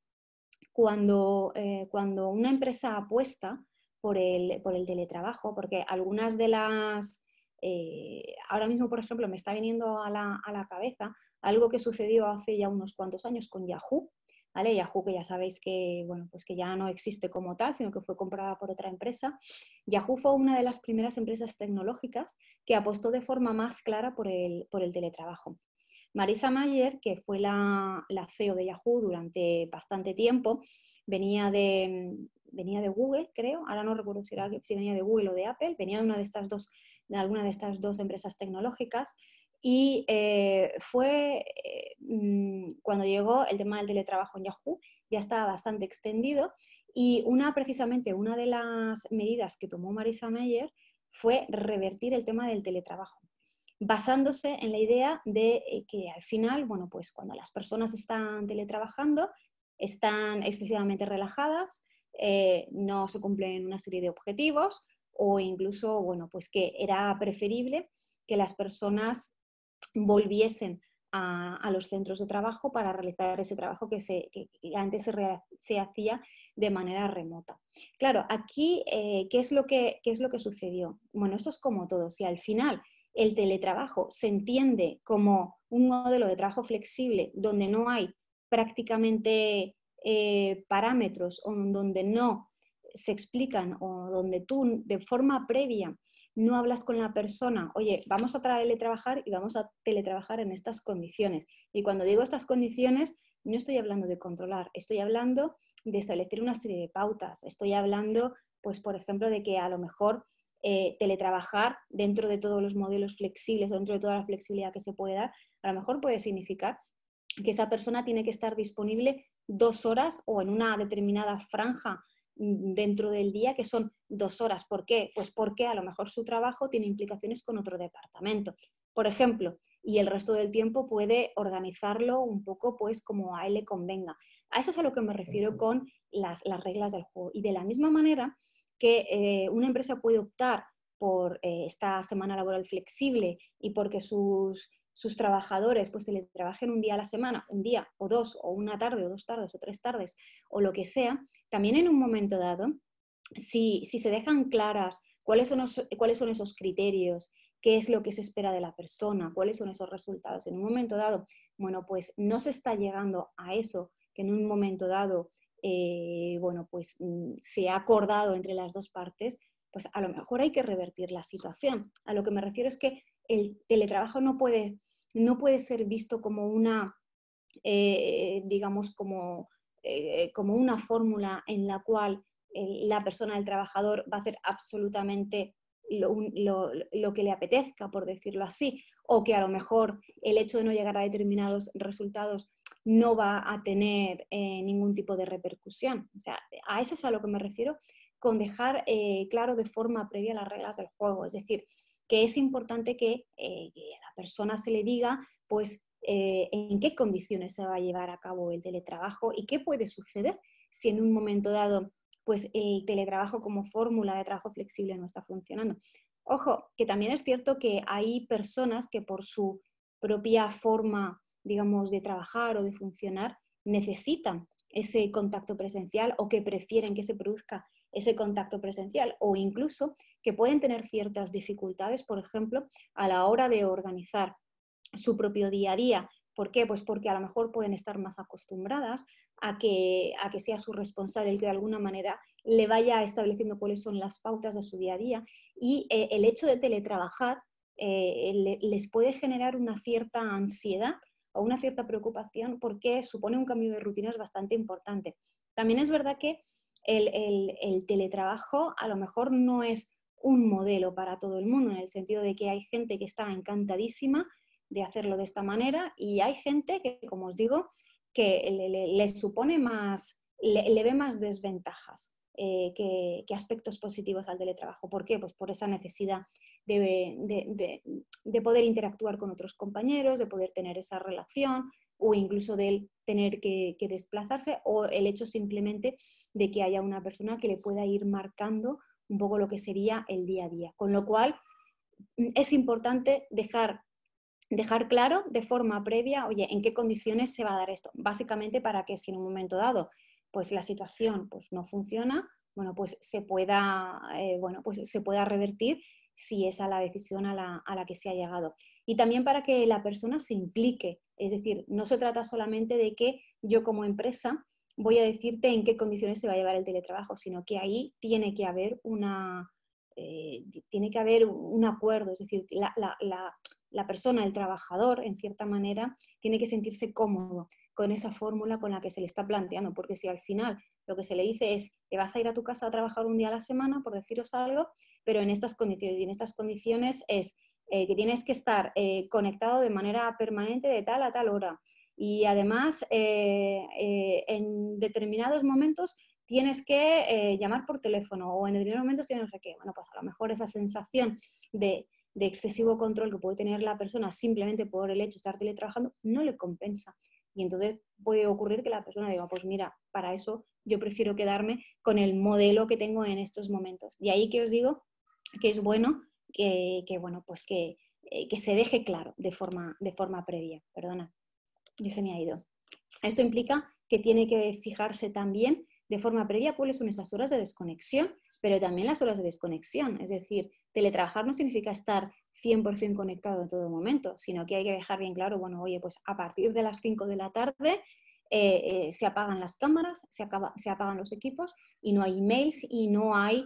cuando una empresa apuesta por el teletrabajo, porque algunas de las... ahora mismo, por ejemplo, me está viniendo a la cabeza algo que sucedió hace ya unos cuantos años con Yahoo, ¿vale? Yahoo, que ya sabéis que, bueno, pues que ya no existe como tal, sino que fue comprada por otra empresa. Yahoo fue una de las primeras empresas tecnológicas que apostó de forma más clara por el teletrabajo. Marissa Mayer, que fue la CEO de Yahoo durante bastante tiempo, venía de Google, creo, ahora no recuerdo si venía de Google o de Apple, venía de alguna de estas dos empresas tecnológicas, y cuando llegó el tema del teletrabajo en Yahoo, ya estaba bastante extendido, y precisamente una de las medidas que tomó Marissa Mayer fue revertir el tema del teletrabajo, basándose en la idea de que al final, bueno, pues cuando las personas están teletrabajando, están excesivamente relajadas, no se cumplen una serie de objetivos o incluso, bueno, pues que era preferible que las personas volviesen a los centros de trabajo para realizar ese trabajo que antes se hacía de manera remota. Claro, aquí, ¿qué es lo que sucedió? Bueno, esto es como todo. Si al final el teletrabajo se entiende como un modelo de trabajo flexible donde no hay prácticamente parámetros o donde no se explican o donde tú de forma previa no hablas con la persona, oye, vamos a teletrabajar y vamos a teletrabajar en estas condiciones. Y cuando digo estas condiciones, no estoy hablando de controlar, estoy hablando de establecer una serie de pautas, estoy hablando, pues, por ejemplo, de que a lo mejor teletrabajar dentro de todos los modelos flexibles, dentro de toda la flexibilidad que se puede dar, a lo mejor puede significar que esa persona tiene que estar disponible 2 horas o en una determinada franja dentro del día, que son 2 horas. ¿Por qué? Pues porque a lo mejor su trabajo tiene implicaciones con otro departamento, por ejemplo, y el resto del tiempo puede organizarlo un poco pues como a él le convenga. A eso es a lo que me refiero con las reglas del juego. Y de la misma manera que una empresa puede optar por esta semana laboral flexible y porque sus trabajadores pues teletrabajen un día a la semana, un día o dos, o una tarde o 2 tardes o 3 tardes o lo que sea, también en un momento dado, si se dejan claras cuáles son esos criterios, qué es lo que se espera de la persona, cuáles son esos resultados, en un momento dado, bueno, pues no se está llegando a eso que en un momento dado bueno, pues se ha acordado entre las dos partes, pues a lo mejor hay que revertir la situación. A lo que me refiero es que el teletrabajo no puede ser visto como una, digamos, como una fórmula en la cual la persona, el trabajador, va a hacer absolutamente lo que le apetezca, por decirlo así, o que a lo mejor el hecho de no llegar a determinados resultados no va a tener ningún tipo de repercusión. O sea, a eso es a lo que me refiero con dejar claro de forma previa las reglas del juego. Es decir, que es importante que a la persona se le diga, pues, en qué condiciones se va a llevar a cabo el teletrabajo y qué puede suceder si en un momento dado pues el teletrabajo como fórmula de trabajo flexible no está funcionando. Ojo, que también es cierto que hay personas que por su propia forma, digamos, de trabajar o de funcionar, necesitan ese contacto presencial o que prefieren que se produzca ese contacto presencial o incluso que pueden tener ciertas dificultades, por ejemplo, a la hora de organizar su propio día a día. ¿Por qué? Pues porque a lo mejor pueden estar más acostumbradas a que sea su responsable el que de alguna manera le vaya estableciendo cuáles son las pautas de su día a día y el hecho de teletrabajar les puede generar una cierta ansiedad o una cierta preocupación porque supone un cambio de rutinas bastante importante. También es verdad que el teletrabajo a lo mejor no es un modelo para todo el mundo, en el sentido de que hay gente que está encantadísima de hacerlo de esta manera y hay gente que, como os digo, que le supone más, le ve más desventajas que aspectos positivos al teletrabajo. ¿Por qué? Pues por esa necesidad de poder interactuar con otros compañeros, de poder tener esa relación, o incluso de tener que desplazarse, o el hecho simplemente de que haya una persona que le pueda ir marcando un poco lo que sería el día a día. Con lo cual, es importante dejar claro de forma previa, oye, en qué condiciones se va a dar esto. Básicamente para que si en un momento dado pues la situación pues, no funciona, bueno, pues se pueda revertir si esa es la decisión a la que se ha llegado. Y también para que la persona se implique. Es decir, no se trata solamente de que yo como empresa voy a decirte en qué condiciones se va a llevar el teletrabajo, sino que ahí tiene que haber un acuerdo. Es decir, la persona, el trabajador, en cierta manera, tiene que sentirse cómodo con esa fórmula con la que se le está planteando, porque si al final lo que se le dice es que vas a ir a tu casa a trabajar un día a la semana, por deciros algo, pero en estas condiciones, y en estas condiciones es que tienes que estar conectado de manera permanente de tal a tal hora, y además en determinados momentos tienes que llamar por teléfono, o en determinados momentos tienes no sé qué. Bueno, pues a lo mejor esa sensación de excesivo control que puede tener la persona simplemente por el hecho de estar teletrabajando no le compensa. Y entonces puede ocurrir que la persona diga, pues mira, para eso yo prefiero quedarme con el modelo que tengo en estos momentos. Y ahí que os digo que es bueno que se deje claro de forma previa. Perdona, ya se me ha ido. Esto implica que tiene que fijarse también de forma previa cuáles son esas horas de desconexión, pero también las horas de desconexión. Es decir, teletrabajar no significa estar 100% conectado en todo momento, sino que hay que dejar bien claro, bueno, oye, pues a partir de las 5 de la tarde se apagan las cámaras, se apagan los equipos y no hay emails y no hay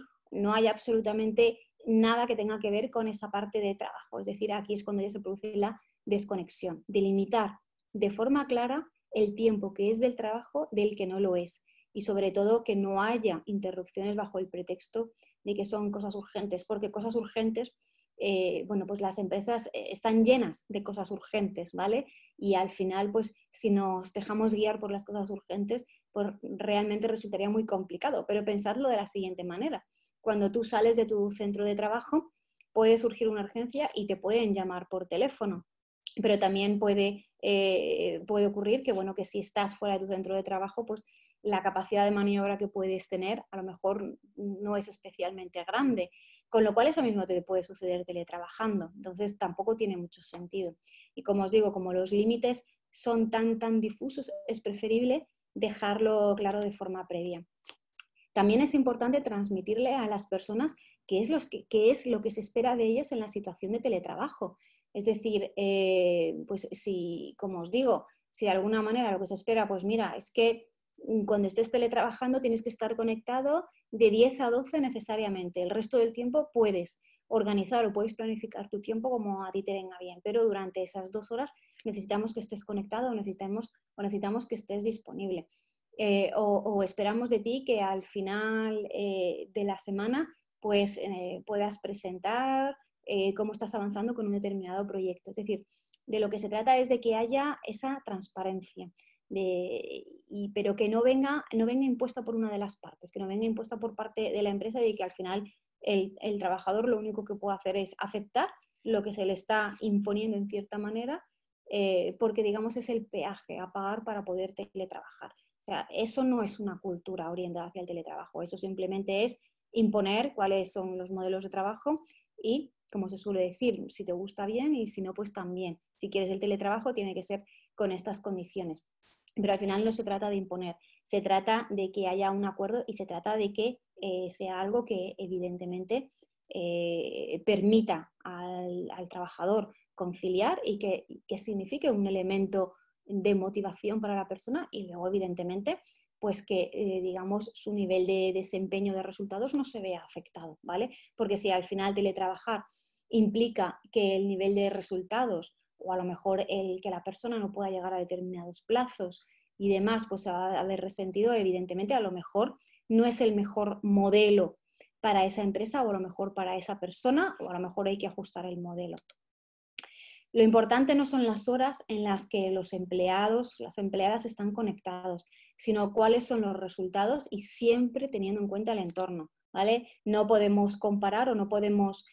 absolutamente nada que tenga que ver con esa parte de trabajo. Es decir, aquí es cuando ya se produce la desconexión, delimitar de forma clara el tiempo que es del trabajo del que no lo es, y sobre todo que no haya interrupciones bajo el pretexto de que son cosas urgentes, porque cosas urgentes, pues las empresas están llenas de cosas urgentes, ¿vale? Y al final, pues si nos dejamos guiar por las cosas urgentes, pues realmente resultaría muy complicado. Pero pensadlo de la siguiente manera: cuando tú sales de tu centro de trabajo, puede surgir una urgencia y te pueden llamar por teléfono. Pero también puede ocurrir que, bueno, que si estás fuera de tu centro de trabajo, pues la capacidad de maniobra que puedes tener a lo mejor no es especialmente grande, con lo cual eso mismo te puede suceder teletrabajando. Entonces tampoco tiene mucho sentido. Y como os digo, como los límites son tan difusos, es preferible dejarlo claro de forma previa. También es importante transmitirle a las personas qué es lo que se espera de ellos en la situación de teletrabajo. Es decir, pues si, como os digo, si de alguna manera lo que se espera, pues mira, es que cuando estés teletrabajando tienes que estar conectado de 10 a 12 necesariamente. El resto del tiempo puedes organizar o puedes planificar tu tiempo como a ti te venga bien, pero durante esas 2 horas necesitamos que estés conectado o necesitamos que estés disponible. O esperamos de ti que al final de la semana pues puedas presentar cómo estás avanzando con un determinado proyecto. Es decir, de lo que se trata es de que haya esa transparencia, pero que no venga impuesta por una de las partes, que no venga impuesta por parte de la empresa, y que al final el trabajador lo único que puede hacer es aceptar lo que se le está imponiendo en cierta manera, porque digamos es el peaje a pagar para poder teletrabajar. O sea, eso no es una cultura orientada hacia el teletrabajo, eso simplemente es imponer cuáles son los modelos de trabajo y, como se suele decir, si te gusta bien, y si no, pues también. Si quieres el teletrabajo tiene que ser con estas condiciones. Pero al final no se trata de imponer, se trata de que haya un acuerdo y se trata de que sea algo que evidentemente permita al trabajador conciliar y que signifique un elemento de motivación para la persona, y luego evidentemente pues que digamos su nivel de desempeño de resultados no se vea afectado, ¿vale? Porque si al final teletrabajar implica que el nivel de resultados, o a lo mejor el que la persona no pueda llegar a determinados plazos y demás, pues se va a haber resentido, evidentemente a lo mejor no es el mejor modelo para esa empresa, o a lo mejor para esa persona, o a lo mejor hay que ajustar el modelo. Lo importante no son las horas en las que los empleados, las empleadas están conectados, sino cuáles son los resultados y siempre teniendo en cuenta el entorno, ¿vale? No podemos comparar o no podemos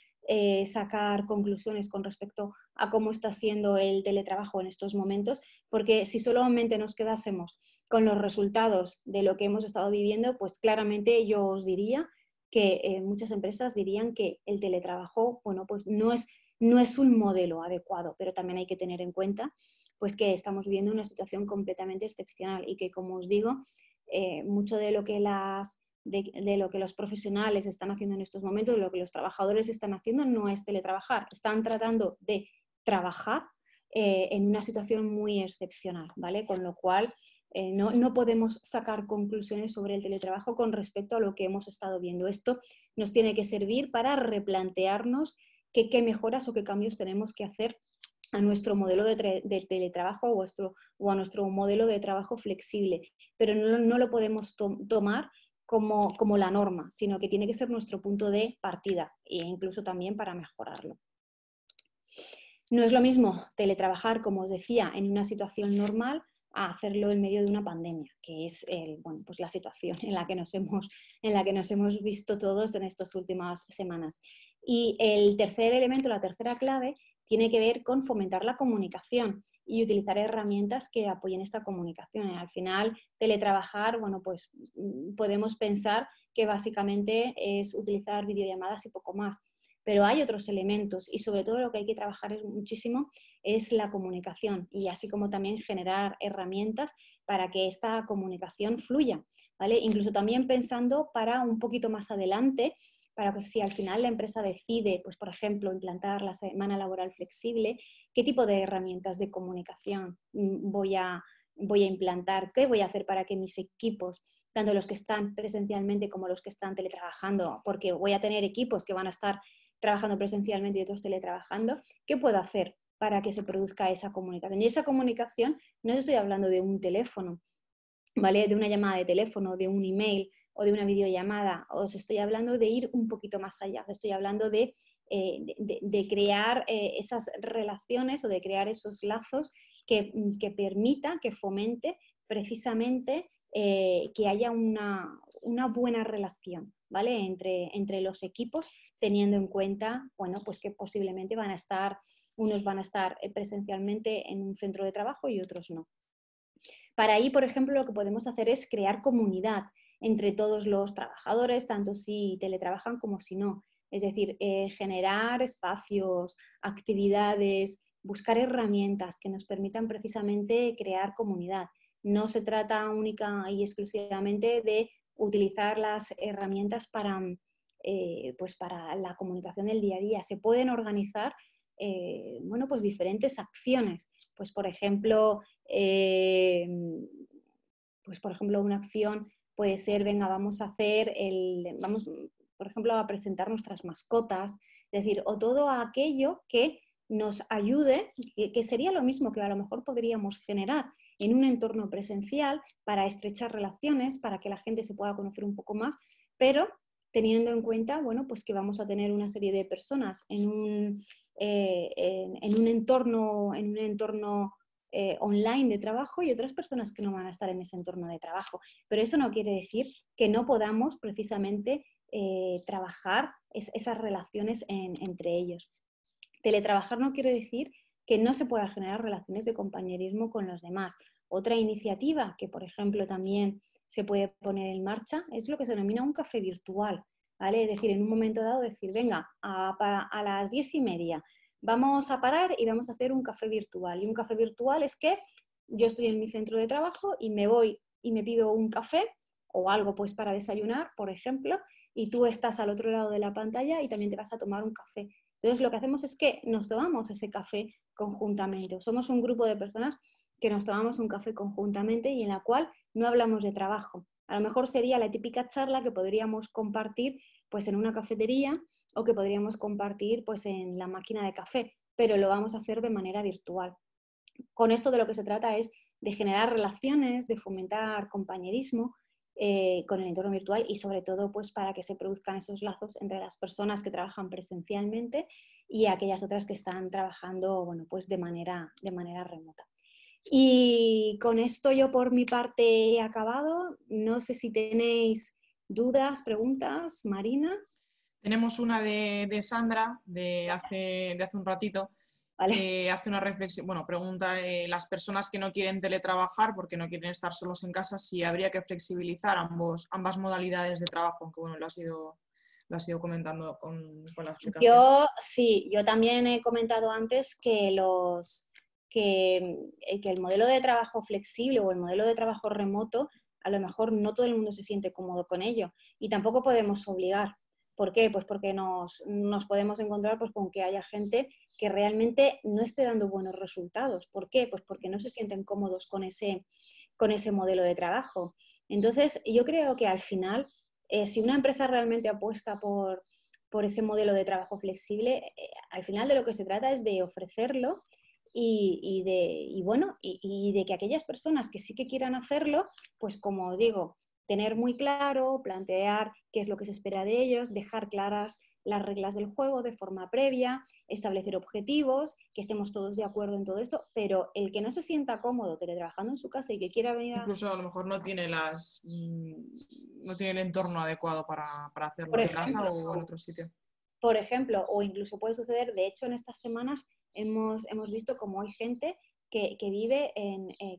sacar conclusiones con respecto a cómo está siendo el teletrabajo en estos momentos, porque si solamente nos quedásemos con los resultados de lo que hemos estado viviendo, pues claramente yo os diría que muchas empresas dirían que el teletrabajo, bueno, pues no es un modelo adecuado, pero también hay que tener en cuenta pues que estamos viviendo una situación completamente excepcional y que, como os digo, mucho de lo que de lo que los profesionales están haciendo en estos momentos, de lo que los trabajadores están haciendo, no es teletrabajar, están tratando de trabajar en una situación muy excepcional, ¿vale? Con lo cual no podemos sacar conclusiones sobre el teletrabajo con respecto a lo que hemos estado viendo. Esto nos tiene que servir para replantearnos qué mejoras o qué cambios tenemos que hacer a nuestro modelo de teletrabajo o a nuestro modelo de trabajo flexible, pero no lo podemos tomar como la norma, sino que tiene que ser nuestro punto de partida e incluso también para mejorarlo. No es lo mismo teletrabajar, como os decía, en una situación normal a hacerlo en medio de una pandemia, que es pues la situación en la que nos hemos visto todos en estas últimas semanas. Y el tercer elemento, la tercera clave, tiene que ver con fomentar la comunicación y utilizar herramientas que apoyen esta comunicación. Al final, teletrabajar, bueno, pues podemos pensar que básicamente es utilizar videollamadas y poco más. Pero hay otros elementos y sobre todo lo que hay que trabajar muchísimo es la comunicación y así como también generar herramientas para que esta comunicación fluya, ¿vale? Incluso también pensando para un poquito más adelante, para que si al final la empresa decide, pues por ejemplo, implantar la semana laboral flexible, ¿qué tipo de herramientas de comunicación voy a implantar? ¿Qué voy a hacer para que mis equipos, tanto los que están presencialmente como los que están teletrabajando, porque voy a tener equipos que van a estar trabajando presencialmente y otros teletrabajando, ¿qué puedo hacer para que se produzca esa comunicación? Y esa comunicación no estoy hablando de un teléfono, ¿vale? De una llamada de teléfono, de un email o de una videollamada. Os estoy hablando de ir un poquito más allá. Estoy hablando de crear esas relaciones o de crear esos lazos que permita, que fomente precisamente que haya una buena relación, ¿vale? Entre los equipos, teniendo en cuenta, bueno, pues que posiblemente unos van a estar presencialmente en un centro de trabajo y otros no. Para ahí, por ejemplo, lo que podemos hacer es crear comunidad entre todos los trabajadores, tanto si teletrabajan como si no. Es decir, generar espacios, actividades, buscar herramientas que nos permitan precisamente crear comunidad. No se trata única y exclusivamente de utilizar las herramientas pues para la comunicación del día a día. Se pueden organizar bueno, pues diferentes acciones. Pues por ejemplo, una acción puede ser, venga, vamos por ejemplo, a presentar nuestras mascotas, es decir, o todo aquello que nos ayude, que sería lo mismo que a lo mejor podríamos generar en un entorno presencial para estrechar relaciones, para que la gente se pueda conocer un poco más, pero teniendo en cuenta, bueno, pues que vamos a tener una serie de personas en un entorno online de trabajo y otras personas que no van a estar en ese entorno de trabajo. Pero eso no quiere decir que no podamos precisamente trabajar esas relaciones entre ellos. Teletrabajar no quiere decir que no se pueda generar relaciones de compañerismo con los demás. Otra iniciativa que, por ejemplo, también se puede poner en marcha es lo que se denomina un café virtual, ¿vale? Es decir, en un momento dado decir, venga, a las 10:30 vamos a parar y vamos a hacer un café virtual. Y un café virtual es que yo estoy en mi centro de trabajo y me voy y me pido un café o algo pues para desayunar, por ejemplo, y tú estás al otro lado de la pantalla y también te vas a tomar un café. Entonces lo que hacemos es que nos tomamos ese café conjuntamente. O somos un grupo de personas que nos tomamos un café conjuntamente y en la cual no hablamos de trabajo. A lo mejor sería la típica charla que podríamos compartir pues en una cafetería o que podríamos compartir pues en la máquina de café, pero lo vamos a hacer de manera virtual. Con esto de lo que se trata es de generar relaciones, de fomentar compañerismo con el entorno virtual y sobre todo pues para que se produzcan esos lazos entre las personas que trabajan presencialmente y aquellas otras que están trabajando, bueno, pues de manera remota. Y con esto yo por mi parte he acabado. No sé si tenéis dudas, preguntas, Marina. Tenemos una de Sandra de hace un ratito, Vale. que hace una reflexión, bueno, pregunta las personas que no quieren teletrabajar porque no quieren estar solos en casa, si habría que flexibilizar ambas modalidades de trabajo, aunque bueno, lo has ido comentando con la explicación. Yo también he comentado antes que que el modelo de trabajo flexible o el modelo de trabajo remoto, a lo mejor no todo el mundo se siente cómodo con ello y tampoco podemos obligar. ¿Por qué? Pues porque nos podemos encontrar pues, con que haya gente que realmente no esté dando buenos resultados. ¿Por qué? Pues porque no se sienten cómodos con ese modelo de trabajo. Entonces, yo creo que al final, si una empresa realmente apuesta por ese modelo de trabajo flexible, al final de lo que se trata es de ofrecerlo y de que aquellas personas que sí que quieran hacerlo, pues como digo, tener muy claro, plantear qué es lo que se espera de ellos, dejar claras las reglas del juego de forma previa, establecer objetivos, que estemos todos de acuerdo en todo esto, pero el que no se sienta cómodo teletrabajando en su casa y que quiera venir Incluso a lo mejor no tiene no tiene el entorno adecuado para hacerlo por en casa ejemplo, o en otro sitio. por ejemplo, o incluso puede suceder, de hecho en estas semanas hemos visto como hay gente que vive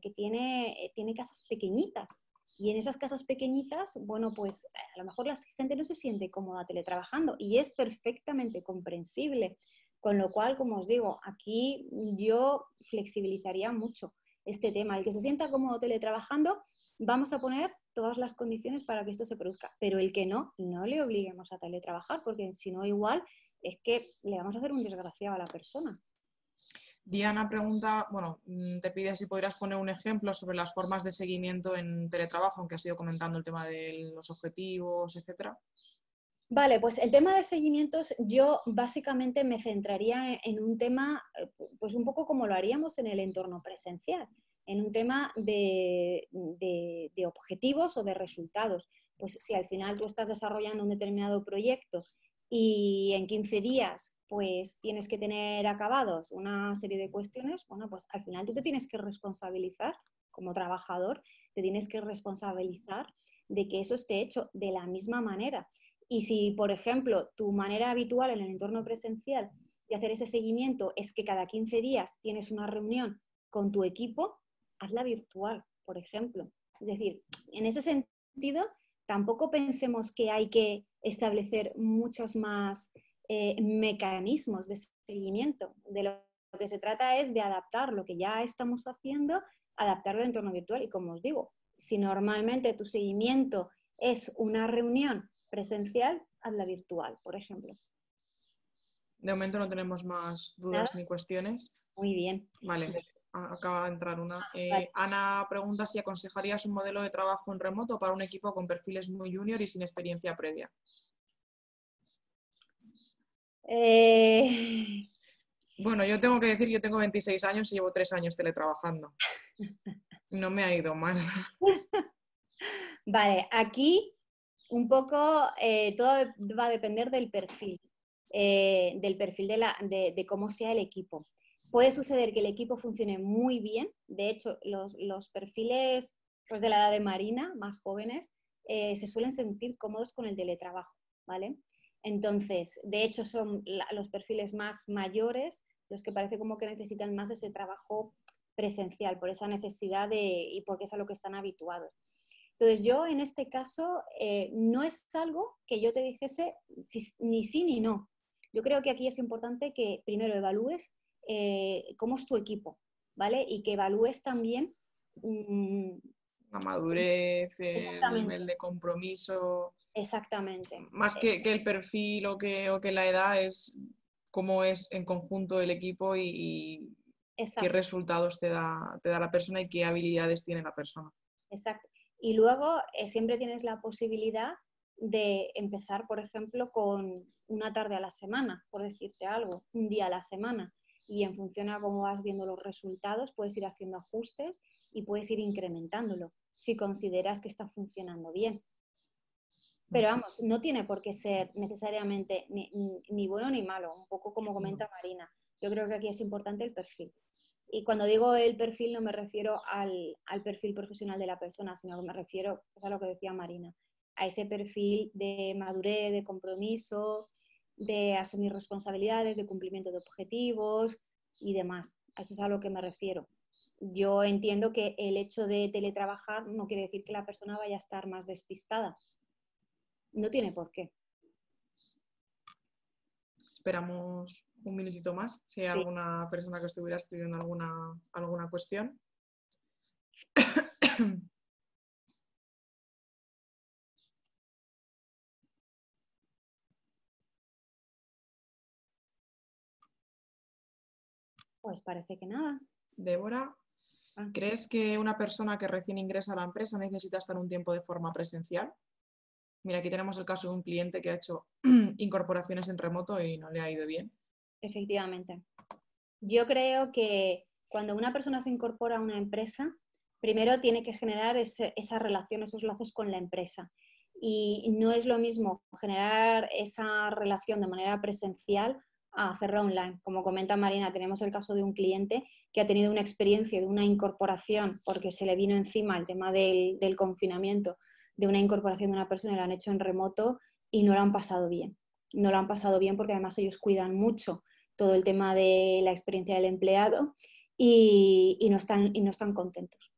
que tiene casas pequeñitas. Y en esas casas pequeñitas, bueno, pues a lo mejor la gente no se siente cómoda teletrabajando y es perfectamente comprensible. Con lo cual, como os digo, aquí yo flexibilizaría mucho este tema. El que se sienta cómodo teletrabajando, vamos a poner todas las condiciones para que esto se produzca, pero el que no le obliguemos a teletrabajar, porque si no igual es que le vamos a hacer un desgraciado a la persona. Diana pregunta, bueno, te pide si podrías poner un ejemplo sobre las formas de seguimiento en teletrabajo, aunque has ido comentando el tema de los objetivos, etcétera. Vale, pues el tema de seguimientos yo básicamente me centraría en un tema, pues un poco como lo haríamos en el entorno presencial, en un tema de objetivos o de resultados. Pues si al final tú estás desarrollando un determinado proyecto y en 15 días pues tienes que tener acabados una serie de cuestiones, bueno, pues al final tú te tienes que responsabilizar como trabajador, te tienes que responsabilizar de que eso esté hecho de la misma manera. Y si, por ejemplo, tu manera habitual en el entorno presencial de hacer ese seguimiento es que cada 15 días tienes una reunión con tu equipo, hazla virtual, por ejemplo. Es decir, en ese sentido, tampoco pensemos que hay que establecer muchos más mecanismos de seguimiento. De lo que se trata es de adaptar lo que ya estamos haciendo, adaptarlo al entorno virtual. Y como os digo, si normalmente tu seguimiento es una reunión presencial, hazla virtual, por ejemplo. De momento no tenemos más ¿Nada? dudas ni cuestiones. Muy bien. Vale, acaba de entrar una. Vale. Ana pregunta si aconsejarías un modelo de trabajo en remoto para un equipo con perfiles muy junior y sin experiencia previa. Bueno, yo tengo que decir, yo tengo 26 años y llevo 3 años teletrabajando. No me ha ido mal. Vale, aquí un poco todo va a depender del perfil de cómo sea el equipo. Puede suceder que el equipo funcione muy bien, de hecho los perfiles pues, de la edad de Marina, más jóvenes, se suelen sentir cómodos con el teletrabajo, ¿vale? Entonces, de hecho son los perfiles más mayores los que parece como que necesitan más ese trabajo presencial, por esa necesidad y porque es a lo que están habituados. Entonces, yo en este caso no es algo que yo te dijese ni sí ni no. Yo creo que aquí es importante que primero evalúes cómo es tu equipo, ¿vale? Y que evalúes también... La madurez, el exactamente, nivel de compromiso. exactamente. Más que el perfil o que la edad, es cómo es en conjunto el equipo y qué Exacto, resultados te da la persona y qué habilidades tiene la persona. exacto. Y luego siempre tienes la posibilidad de empezar, por ejemplo, con una tarde a la semana, por decirte algo, un día a la semana. Y en función a cómo vas viendo los resultados, puedes ir haciendo ajustes y puedes ir incrementándolo si consideras que está funcionando bien. Pero vamos, no tiene por qué ser necesariamente ni bueno ni malo, un poco como comenta Marina. Yo creo que aquí es importante el perfil. Y cuando digo el perfil no me refiero al perfil profesional de la persona, sino que me refiero pues, a lo que decía Marina, a ese perfil de madurez, de compromiso, de asumir responsabilidades, de cumplimiento de objetivos y demás. A eso es a lo que me refiero. Yo entiendo que el hecho de teletrabajar no quiere decir que la persona vaya a estar más despistada. No tiene por qué. Esperamos un minutito más, si hay Sí. alguna persona que estuviera escribiendo alguna cuestión. Pues parece que nada. Débora, ¿crees que una persona que recién ingresa a la empresa necesita estar un tiempo de forma presencial? Mira, aquí tenemos el caso de un cliente que ha hecho incorporaciones en remoto y no le ha ido bien. Efectivamente. Yo creo que cuando una persona se incorpora a una empresa, primero tiene que generar esa relación, esos lazos con la empresa. Y no es lo mismo generar esa relación de manera presencial a hacerla online. Como comenta Marina, tenemos el caso de un cliente que ha tenido una experiencia de una incorporación porque se le vino encima el tema del confinamiento, de una incorporación de una persona y lo han hecho en remoto y no lo han pasado bien. No lo han pasado bien porque además ellos cuidan mucho todo el tema de la experiencia del empleado y no están contentos.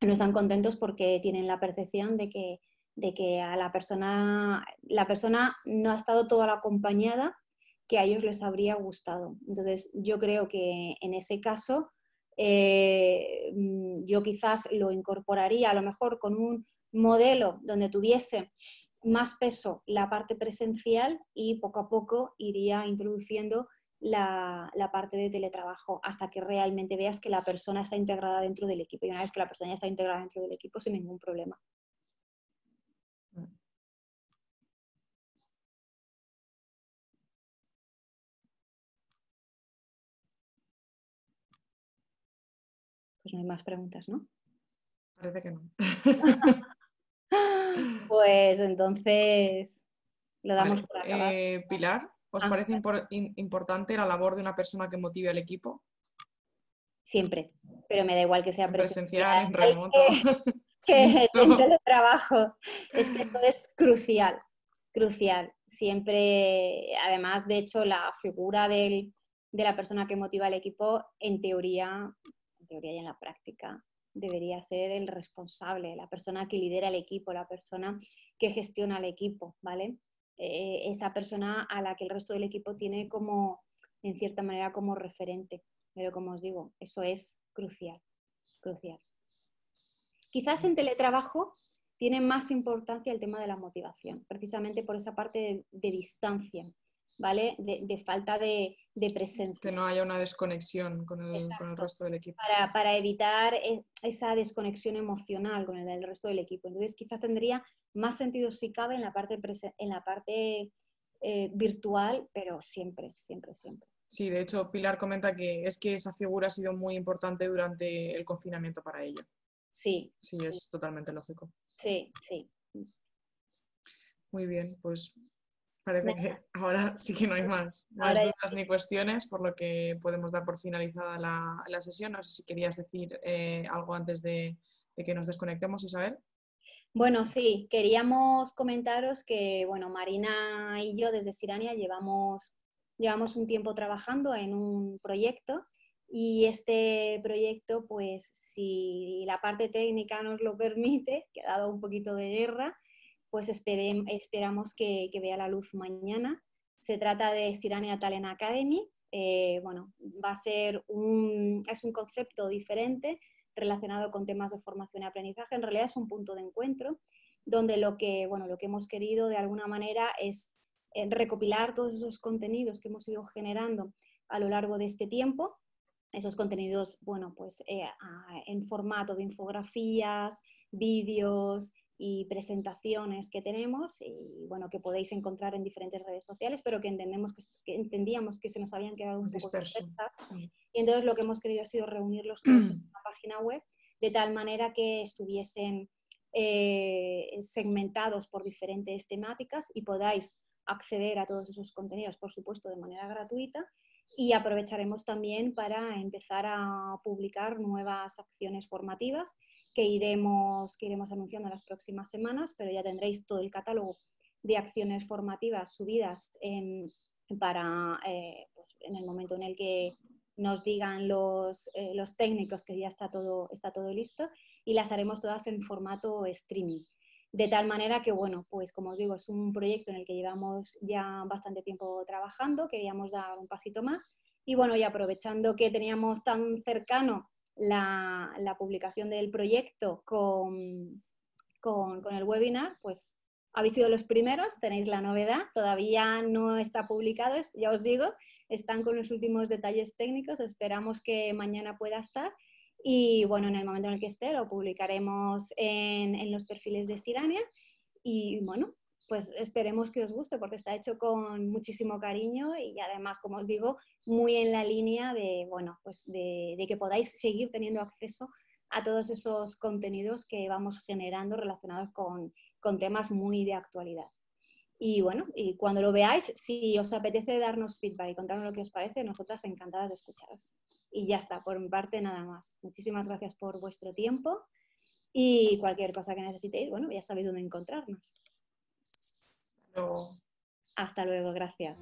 No están contentos porque tienen la percepción de que a la persona no ha estado toda la acompañada que a ellos les habría gustado. Entonces, yo creo que en ese caso yo quizás lo incorporaría a lo mejor con un modelo donde tuviese más peso la parte presencial y poco a poco iría introduciendo la parte de teletrabajo hasta que realmente veas que la persona está integrada dentro del equipo. Y una vez que la persona ya está integrada dentro del equipo, sin ningún problema. Pues no hay más preguntas, ¿no? Parece que no. Pues entonces lo damos Vale. por acabado. Pilar, ¿os parece importante la labor de una persona que motive al equipo? Siempre, pero me da igual que sea En presencial, en presencial remoto, que mixto. en teletrabajo. Es que esto es crucial, crucial. Siempre, además, de hecho, la figura de la persona que motiva al equipo, en teoría y en la práctica, debería ser el responsable, la persona que lidera el equipo, la persona que gestiona el equipo, ¿vale? Esa persona a la que el resto del equipo tiene como, en cierta manera, como referente. Pero como os digo, eso es crucial, crucial. Quizás en teletrabajo tiene más importancia el tema de la motivación, precisamente por esa parte de distancia, ¿vale? De falta de presencia. Que no haya una desconexión con el resto del equipo. Para evitar esa desconexión emocional con el resto del equipo. Entonces, quizás tendría más sentido si cabe en la parte virtual, pero siempre, siempre, siempre. Sí, de hecho, Pilar comenta que es que esa figura ha sido muy importante durante el confinamiento para ella. Sí. Sí, es totalmente lógico. Sí, sí. Muy bien, pues parece que ahora sí que no hay más Ahora ya dudas ni cuestiones, por lo que podemos dar por finalizada la sesión. No sé si querías decir algo antes de que nos desconectemos, Isabel. Bueno, sí, queríamos comentaros que, bueno, Marina y yo desde Sirania llevamos un tiempo trabajando en un proyecto y este proyecto, pues si la parte técnica nos lo permite, que ha dado un poquito de guerra, pues esperamos que vea la luz mañana. Se trata de Sirania Talent Academy. Bueno, es un concepto diferente relacionado con temas de formación y aprendizaje. En realidad es un punto de encuentro donde lo que hemos querido de alguna manera es recopilar todos esos contenidos que hemos ido generando a lo largo de este tiempo. Esos contenidos, bueno, pues en formato de infografías, vídeos y presentaciones que tenemos y bueno, que podéis encontrar en diferentes redes sociales, pero que entendíamos que se nos habían quedado un poco dispersas. Y entonces lo que hemos querido ha sido reunirlos todos en una página web de tal manera que estuviesen segmentados por diferentes temáticas y podáis acceder a todos esos contenidos, por supuesto, de manera gratuita. Y aprovecharemos también para empezar a publicar nuevas acciones formativas que iremos anunciando en las próximas semanas, pero ya tendréis todo el catálogo de acciones formativas subidas para pues en el momento en el que nos digan los técnicos que ya está todo listo, y las haremos todas en formato streaming. De tal manera que, bueno, pues como os digo, es un proyecto en el que llevamos ya bastante tiempo trabajando, queríamos dar un pasito más. Y bueno, y aprovechando que teníamos tan cercano la publicación del proyecto con el webinar, pues habéis sido los primeros, tenéis la novedad, todavía no está publicado, ya os digo, están con los últimos detalles técnicos, esperamos que mañana pueda estar. Y bueno, en el momento en el que esté lo publicaremos en los perfiles de Sirania y bueno, pues esperemos que os guste porque está hecho con muchísimo cariño y además, como os digo, muy en la línea de, bueno, pues de que podáis seguir teniendo acceso a todos esos contenidos que vamos generando relacionados con temas muy de actualidad. Y bueno, y cuando lo veáis, si os apetece darnos feedback y contarnos lo que os parece, nosotras encantadas de escucharos. Y ya está, por mi parte nada más. Muchísimas gracias por vuestro tiempo y cualquier cosa que necesitéis, bueno, ya sabéis dónde encontrarnos. Hasta luego. Hasta luego, gracias.